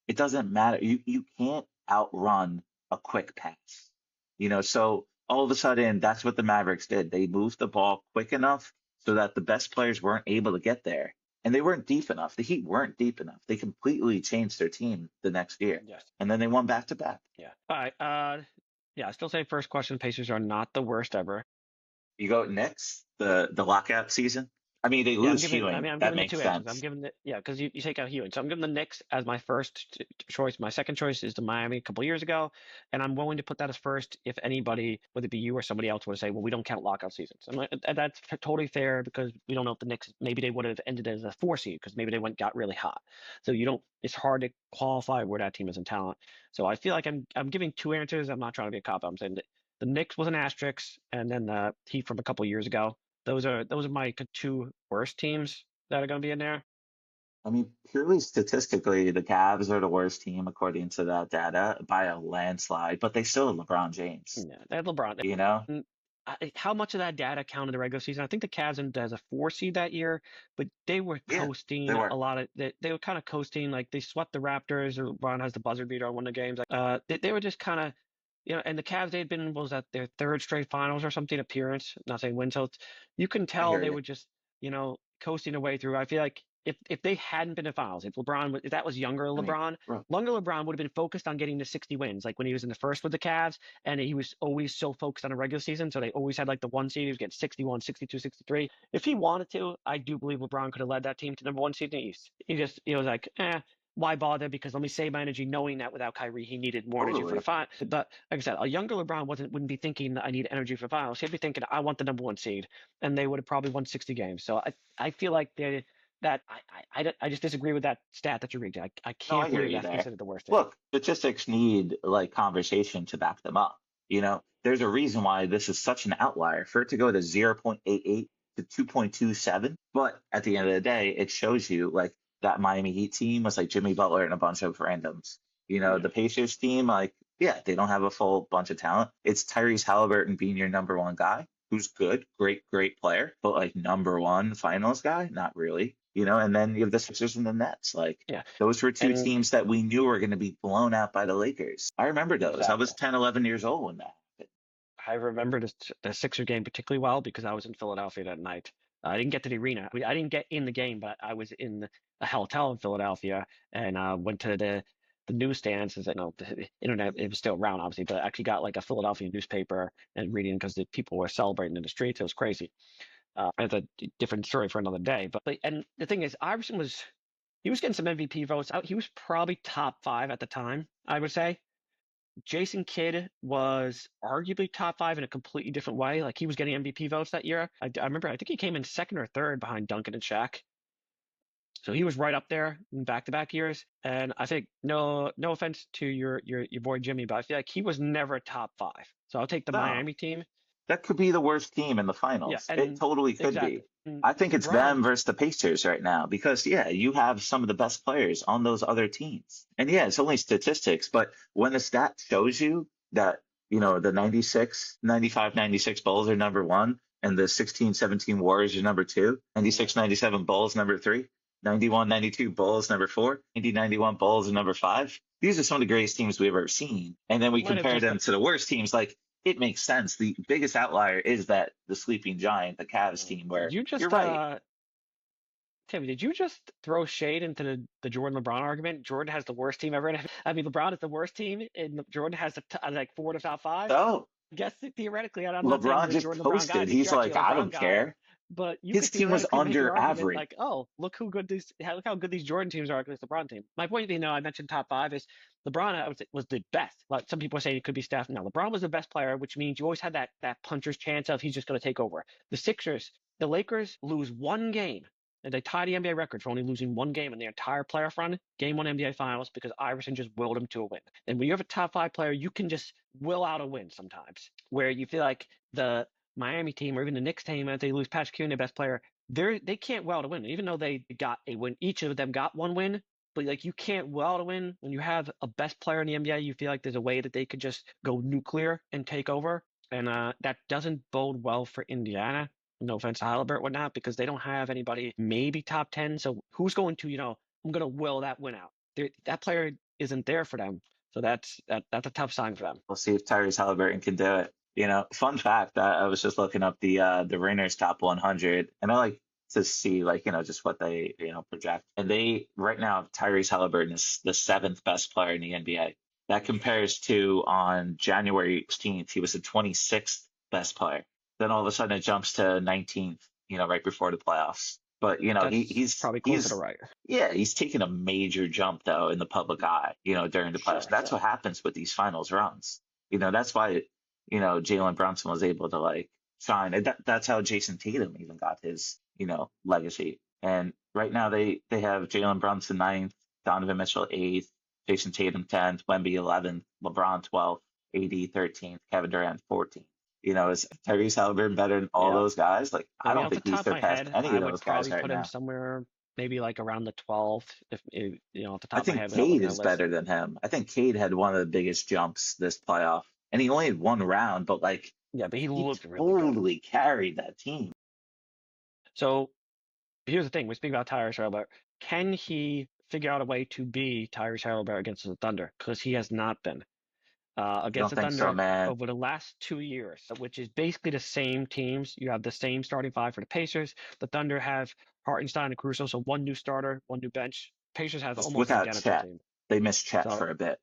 it doesn't matter. You can't outrun a quick pass. So all of a sudden that's what the Mavericks did. They moved the ball quick enough so that the best players weren't able to get there. And they weren't deep enough. The Heat weren't deep enough. They completely changed their team the next year. Yes. And then they won back to back. Yeah. All right. Yeah. I still say first question. Pacers are not the worst ever. You go Knicks, the lockout season. I mean, they Yeah, lose Hewing. I'm That giving the makes two answers. I'm sense. giving the yeah, because you take out Hewitt. So I'm giving the Knicks as my first choice. My second choice is the Miami a couple years ago, and I'm willing to put that as first if anybody, whether it be you or somebody else, would say, well, we don't count lockout seasons. I'm like, that's totally fair because we don't know if the Knicks maybe they would have ended as a 4 seed because maybe they got really hot. So you don't. It's hard to qualify where that team is in talent. So I feel like I'm giving two answers. I'm not trying to be a cop. I'm saying that the Knicks was an asterisk, and then the Heat from a couple years ago. Those are my two worst teams that are going to be in there. I mean, purely statistically, the Cavs are the worst team according to that data by a landslide, but they still have LeBron James, Yeah, they have LeBron. you know? And how much of that data counted the regular season? I think the Cavs ended as a 4 seed that year, but they were Yeah, they coasting a were. lot of. They were kind of coasting, like they swept the Raptors. LeBron has the buzzer beater on one of the games. They were just kind of, and the Cavs they'd been what was that their third straight finals or something appearance. Not saying win, so you can I tell hear they you. were just coasting their way through. I feel like if they hadn't been in finals, if that was younger I mean, LeBron, bro, younger LeBron would have been focused on getting to 60 wins, like when he was in the first with the Cavs, and he was always so focused on a regular season. So they always had like the one seed, he was getting 61, 62, 63. If he wanted to, I do believe LeBron could have led that team to number one seed in the East. He was like, why bother? Because let me save my energy knowing that without Kyrie, he needed more energy for the totally. final. But like I said, a younger LeBron wouldn't be thinking I need energy for the finals. He'd be thinking I want the number one seed, and they would have probably won 60 games. So I feel like I just disagree with that stat that you read. I No, I can't hear believe you that's there. considered the worst team. Look, statistics need like conversation to back them up. There's a reason why this is such an outlier for it to go to 0.88 to 2.27. But at the end of the day, it shows you like that Miami Heat team was like Jimmy Butler and a bunch of randoms. Yeah. The Pacers team, like, yeah, they don't have a full bunch of talent. It's Tyrese Halliburton being your number one guy, who's good, great player, but like number one finals guy, not really. And then you have the Sixers and the Nets. Like, Yeah. those were two And teams that we knew were going to be blown out by the Lakers. I remember those. I exactly. was 10, 11 years old when that happened. I remember the Sixer game particularly well because I was in Philadelphia that night. I didn't get to the arena. I didn't get in the game, but I was in a hotel in Philadelphia and went to the newsstands. As I know, the internet it was still around, obviously, but I actually got like a Philadelphia newspaper and reading because the people were celebrating in the streets. It was crazy. It's a different story for another day. But and the thing is, Iverson he was getting some MVP votes. He was probably top five at the time, I would say. Jason Kidd was arguably top five in a completely different way. Like he was getting MVP votes that year. I remember, I think he came in second or third behind Duncan and Shaq. So he was right up there in back-to-back years. And I think no offense to your boy Jimmy, but I feel like he was never top five. So I'll take the No, Miami team. that could be the worst team in the Yeah, finals. It and totally could be. exactly. And I think it's them LeBron, versus the Pacers right now because, yeah, you have some of the best players on those other teams. And yeah, it's only statistics, but when the stat shows you that, the 96, 95, 96 Bulls are number one and the 16, 17 Warriors are number two, yeah, 96, 97 Bulls number three, 91, 92 Bulls number four, 90, 91 Bulls are number five. These are some of the greatest teams we've ever seen. And then we might have compare just them to the worst teams like it makes sense. The biggest outlier is that the sleeping giant, the Cavs team, did where you you're just right. Timmy, did you just throw shade into the Jordan LeBron argument? Jordan has the worst team ever. I mean, LeBron is the worst team, and Jordan has like four to top five. So Guess theoretically, I'm not saying LeBron you're a just Jordan LeBron guy posted. because He's you're actually like, a I LeBron don't guy, care. but you His could team was theoretically make an under argument average. like, oh, look how good these Jordan teams are against LeBron team. My point being, though, I mentioned top five is LeBron was the best. Like some people are saying it could be Steph. No, LeBron was the best player, which means you always had that puncher's chance of he's just going to take over. The Sixers, the Lakers lose one game and they tie the NBA record for only losing one game in their entire playoff run, game one NBA Finals, because Iverson just willed them to a win. And when you have a top five player, you can just will out a win sometimes, where you feel like the Miami team or even the Knicks team, if they lose Patrick Ewing, their best player, they can't will out a win, even though they got a win. Each of them got one win, but like you can't will out a win when you have a best player in the NBA. You feel like there's a way that they could just go nuclear and take over, and that doesn't bode well for Indiana. No offense to Halliburton, whatnot, because they don't have anybody maybe top 10. So who's going to, I'm going to will that win out? That player isn't there for them. So that's a tough sign for them. We'll see if Tyrese Halliburton can do it. Fun fact, I was just looking up the Rainers top 100, and I like to see like just what they project. And they right now Tyrese Halliburton is the seventh best player in the NBA. That compares to on January 16th, he was the 26th best player. Then all of a sudden it jumps to 19th, right before the playoffs. But That's probably closer to right. yeah, he's taken a major jump though in the public eye, during the playoffs. Sure, That's sure. what happens with these finals runs. That's why, Jalen Brunson was able to like shine. And that's how Jason Tatum even got his, legacy. And right now they have Jalen Brunson ninth, Donovan Mitchell eighth, Jason Tatum 10th, Wemby 11th, LeBron 12th, AD 13th, Kevin Durant 14th. Is Tyrese Halliburton better than all Yeah. those guys? Like, I I mean, don't off the think he's top of my surpassed head, any I of would those guys probably right put him now. somewhere maybe like around the 12th, if off the I top of my think head without Cade looking at a is list. better than him. I think Cade had one of the biggest jumps this playoff, and he only had one round, but like Yeah, but he he looked really good. totally carried that team. So here's the thing: we speak about Tyrese Halliburton. Can he figure out a way to be Tyrese Halliburton against the Thunder? Because he has not been. I Against don't the think so, Thunder man. over the last 2 years, which is basically the same teams. You have the same starting five for the Pacers. The Thunder have Hartenstein and Caruso. So one new starter, one new bench. Pacers has Just almost the without identical Chet. team. They missed Chet So for a bit.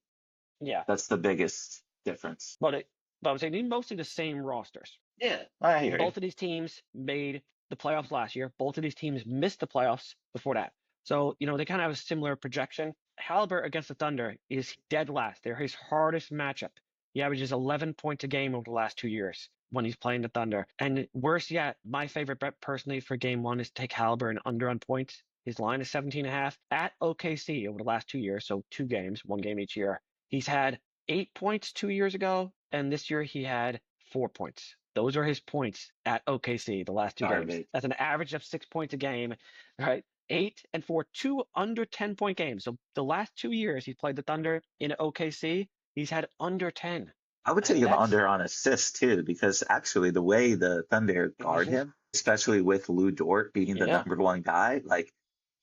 yeah, That's the biggest difference. but I would say they mostly the same rosters. Yeah, I hear you. Both of these teams made the playoffs last year. Both of these teams missed the playoffs before that. So, they kind of have a similar projection. Halliburton against the Thunder is dead last. They're his hardest matchup. He averages 11 points a game over the last 2 years when he's playing the Thunder. And worse yet, my favorite bet personally for game one is to take Halliburton under on points. His line is 17.5 at OKC over the last 2 years. So 2 games, 1 game each year. He's had 8 points 2 years ago, and this year he had 4 points. Those are his points at OKC the last 2 games. Garbage. That's an average of 6 points a game, right? 8 and 4, 2 under 10 point games. So the last 2 years he's played the Thunder in OKC, he's had under 10. I would take And him that's under on assists too, because actually the way the Thunder guard mhm, him, especially with Lou Dort being the yeah, number one guy, like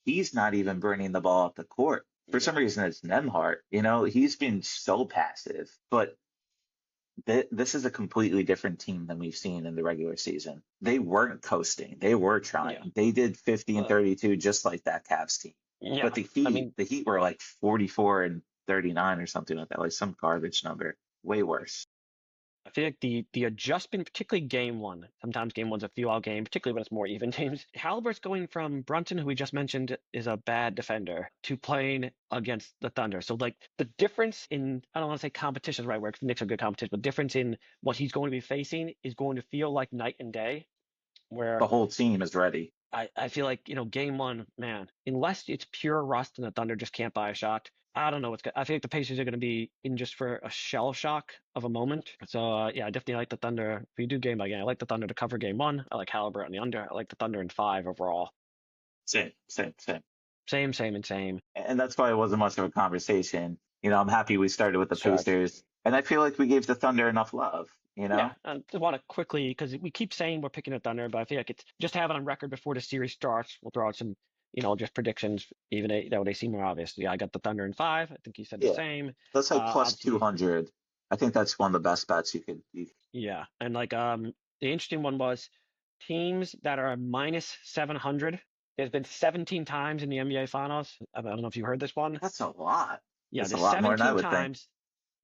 he's not even bringing the ball up the court. For some yeah, reason, it's Nemhart. He's been so passive. But this is a completely different team than we've seen in the regular season. They weren't coasting. They were yeah. trying. They did 50 and But 32 just like that Cavs team. yeah, But the I Heat, mean, the Heat were like 44 and 39 or something like that, like some garbage number. Way worse. I feel like the adjustment, particularly game one, sometimes game one's a few out game, particularly when it's more even teams. Halliburton's going from Brunson, who we just mentioned is a bad defender, to playing against the Thunder. So like the difference in, I don't want to say competition is the right word, because the Knicks are good competition, but difference in what he's going to be facing is going to feel like night and day. Where The whole team is ready. I feel like, game one, man, unless it's pure rust and the Thunder just can't buy a shot, I don't know what's good. I think the Pacers are going to be in just for a shell shock of a moment. So, yeah, I definitely like the Thunder. If you do game by game, I like the Thunder to cover game one. I like Halliburton on the under. I like the Thunder in 5 overall. Same, same, same. Same, same, and same. And that's why it wasn't much of a conversation. I'm happy we started with the Sure. Pacers, and I feel like we gave the Thunder enough love, you Yeah, know? I just want to quickly, because we keep saying we're picking the Thunder, but I feel like it's just have it on record before the series starts. We'll throw out some, just predictions, even they seem more obvious. Yeah, I got the Thunder in 5. I think you said the Yeah. same. That's like plus Obviously, 200. I think that's one of the best bets you could. yeah, and like the interesting one was teams that are minus 700. There's been 17 times in the NBA Finals. I don't know if you heard this one. That's a lot. Yeah, That's a there's lot more than I 17 would think. times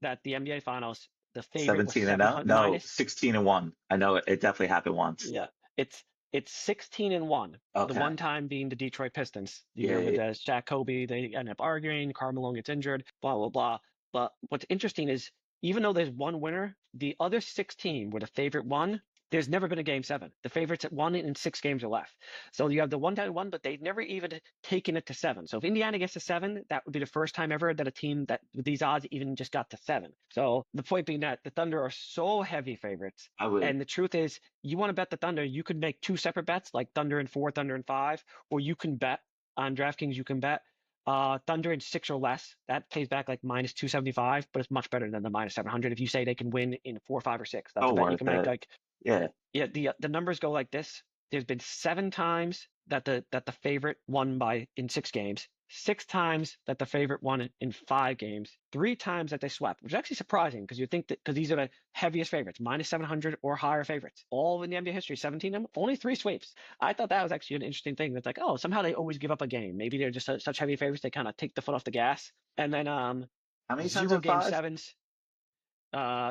that the NBA Finals, the favorite was 17 and 0? 700 No, minus. 16 and 1. I know it definitely happened once. Yeah, it's 16 and 1. The Okay. one time being the Detroit Pistons. The Yeah, year yeah, with yeah. Shaq, Kobe, they end up arguing. Karl Malone gets injured. Blah blah blah. But what's interesting is even though there's one winner, the other 16 where the favorite won. There's never been a game 7. The favorites at 1 in 6 games are left. So you have the one time one, but they've never even taken it to 7. So if Indiana gets to 7, that would be the first time ever that a team that with these odds even just got to 7. So the point being that the Thunder are so heavy favorites. I would. And the truth is, you want to bet the Thunder, you could make 2 separate bets, like Thunder in 4, Thunder in 5, or you can bet on DraftKings, you can bet Thunder in 6 or less. That pays back like minus 275, but it's much better than the minus 700. If you say they can win in 4, 5, or 6, that's So a bet you worth can make. it. Like, Yeah. yeah, the numbers go like this. There's been 7 times that the favorite won by in 6 games. 6 times that the favorite won in 5 games. 3 times that they swept, which is actually surprising because you think that because these are the heaviest favorites, minus 700 or higher favorites, all in the NBA history, 17 of them, only 3 sweeps. I thought that was actually an interesting thing. That's like, oh, somehow they always give up a game. Maybe they're just such heavy favorites they kind of take the foot off the gas. And then How many times 0 in game 5? 7s,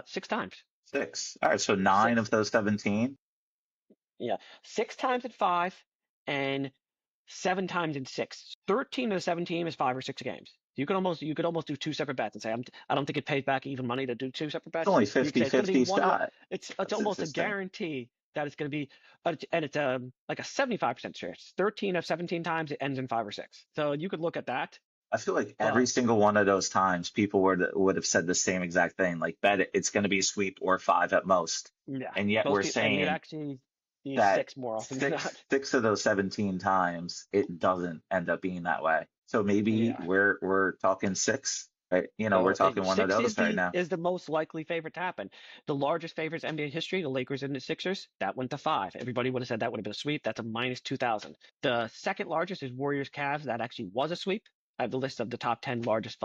6 times. 6. All right, so 9 of 6. those 17. Yeah, 6 times at 5 and 7 times in 6. 13 of the 17 is 5 or 6 games. You could almost do 2 separate bets and say I don't think it pays back even money to do 2 separate It's bets. only You could say it's going to be 50-50 one. shot. It's That's almost a interesting. guarantee that it's going to be, and it's like a 75% chance. 13 of 17 times it ends in 5 or 6. So you could look at that. I feel like every But single one of those times people would have said the same exact thing, like bet it's going to be a sweep or 5 at most. yeah, And yet most we're people, and you'd saying actually need that 6 more often than six not. six of those 17 times it doesn't end up being that way. So maybe Yeah. we're talking 6, right? We're So talking one of 6 those right now. is the most likely favorite to happen. The largest favorites in NBA history, the Lakers and the Sixers, that went to 5. Everybody would have said that would have been a sweep. That's a minus 2,000. The second largest is Warriors Cavs. That actually was a sweep. I have the list of the top 10 largest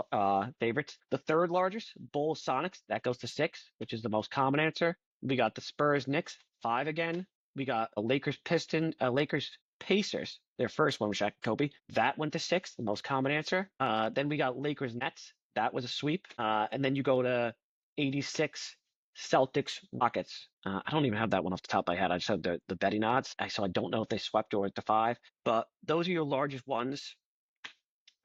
favorites. The third largest, Bulls Sonics, that goes to 6, which is the most common answer. We got the Spurs Knicks, 5 again. We got a Lakers Pacers, their first one with Shaq and Kobe. That went to 6, the most common answer. Then we got Lakers Nets. That was a sweep. And then you go to 86 Celtics Rockets. I don't even have that one off the top of my head. I just have the betting odds. So I don't know if they swept or went to 5. But those are your largest ones.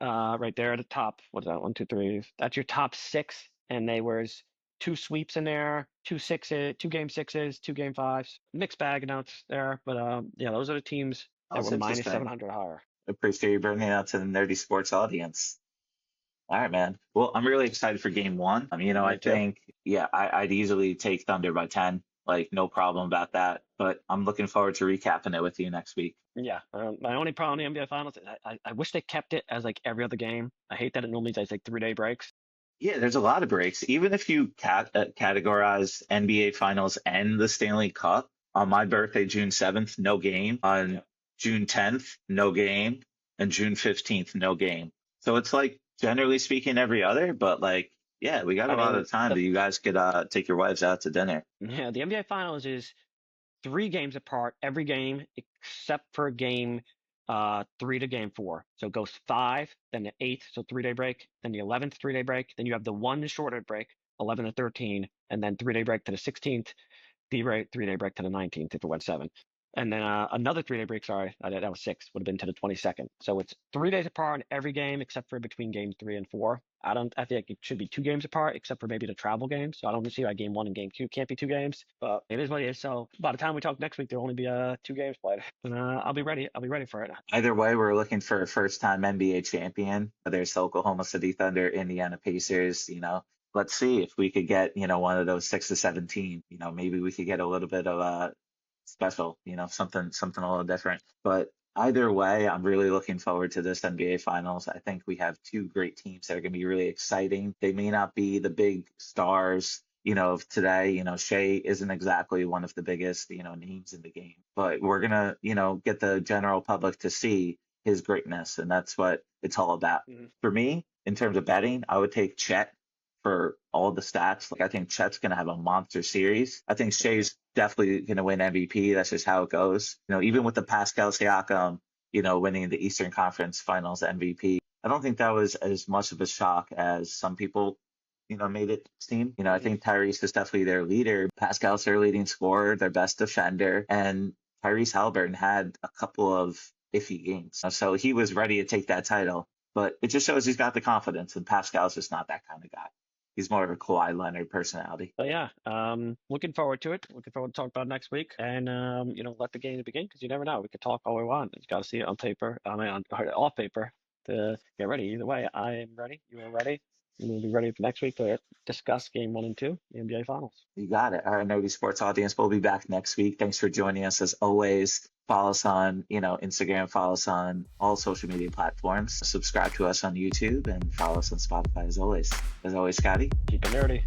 Right there at the top. What's that? 1, 2, 3. That's your top 6, and they was 2 sweeps in there, 2 6s, 2 game 6s, 2 game 5s. Mixed bag announced there, but yeah, those are the teams that That's were minus interesting. 700 higher. Appreciate you bringing it out to the Nerdy Sports audience. All right, man. Well, I'm really excited for game 1. I too. think, yeah, I'd easily take Thunder by 10. Like, no problem about that. But I'm looking forward to recapping it with you next week. Yeah, my only problem in the NBA Finals, I wish they kept it as like every other game. I hate that it normally takes like 3-day breaks. Yeah, there's a lot of breaks. Even if you categorize NBA Finals and the Stanley Cup, on my birthday, June 7th, no game. On June 10th, no game. And June 15th, no game. So it's like, generally speaking, every other. But like, yeah, we got a lot of time that you guys could take your wives out to dinner. Yeah, the NBA Finals is 3 games apart every game except for game 3 to game 4. So it goes 5, then the 8th, so 3-day break, then the 11th 3-day break, then you have the 1 shorter break, 11 to 13, and then 3-day break to the 16th, 3-day break to the 19th if it went 7. And then another 3-day break, sorry, that was 6, would have been to the 22nd. So it's 3 days apart in every game except for between games 3 and 4. I think it should be 2 games apart except for maybe the travel games. So I don't see why game 1 and game 2 can't be 2 games, but it is what it is. So by the time we talk next week, there'll only be 2 games played. And I'll be ready. I'll be ready for it. Either way, we're looking for a first-time NBA champion, whether it's Oklahoma City Thunder, Indiana Pacers. Let's see if we could get, one of those 6 to 17. Maybe we could get a little bit of a special, something a little different. But either way, I'm really looking forward to this NBA Finals. I think we have 2 great teams that are going to be really exciting. They may not be the big stars, of today. Shea isn't exactly one of the biggest, names in the game, but we're going to, get the general public to see his greatness. And that's what it's all about. Mm-hmm. For me, in terms of betting, I would take Chet for all the stats. Like, I think Chet's going to have a monster series. I think Shea's definitely going to win MVP. That's just how it goes. Even with the Pascal Siakam, winning the Eastern Conference Finals MVP, I don't think that was as much of a shock as some people, made it seem. I think Tyrese is definitely their leader. Pascal's their leading scorer, their best defender, and Tyrese Haliburton had a couple of iffy games. So he was ready to take that title, but it just shows he's got the confidence, and Pascal's just not that kind of guy. He's more of a Kawhi Leonard personality. But yeah, looking forward to it. Looking forward to talk about it next week, and let the game begin because you never know. We could talk all we want. You got to see it on paper. Off paper to get ready. Either way, I am ready. You are ready. We'll be ready for next week to discuss game 1 and 2, the NBA Finals. You got it. Our Nerdie Sports audience will be back next week. Thanks for joining us as always. Follow us on, Instagram, follow us on all social media platforms. Subscribe to us on YouTube and follow us on Spotify as always. As always, Scotty. Keep it nerdy.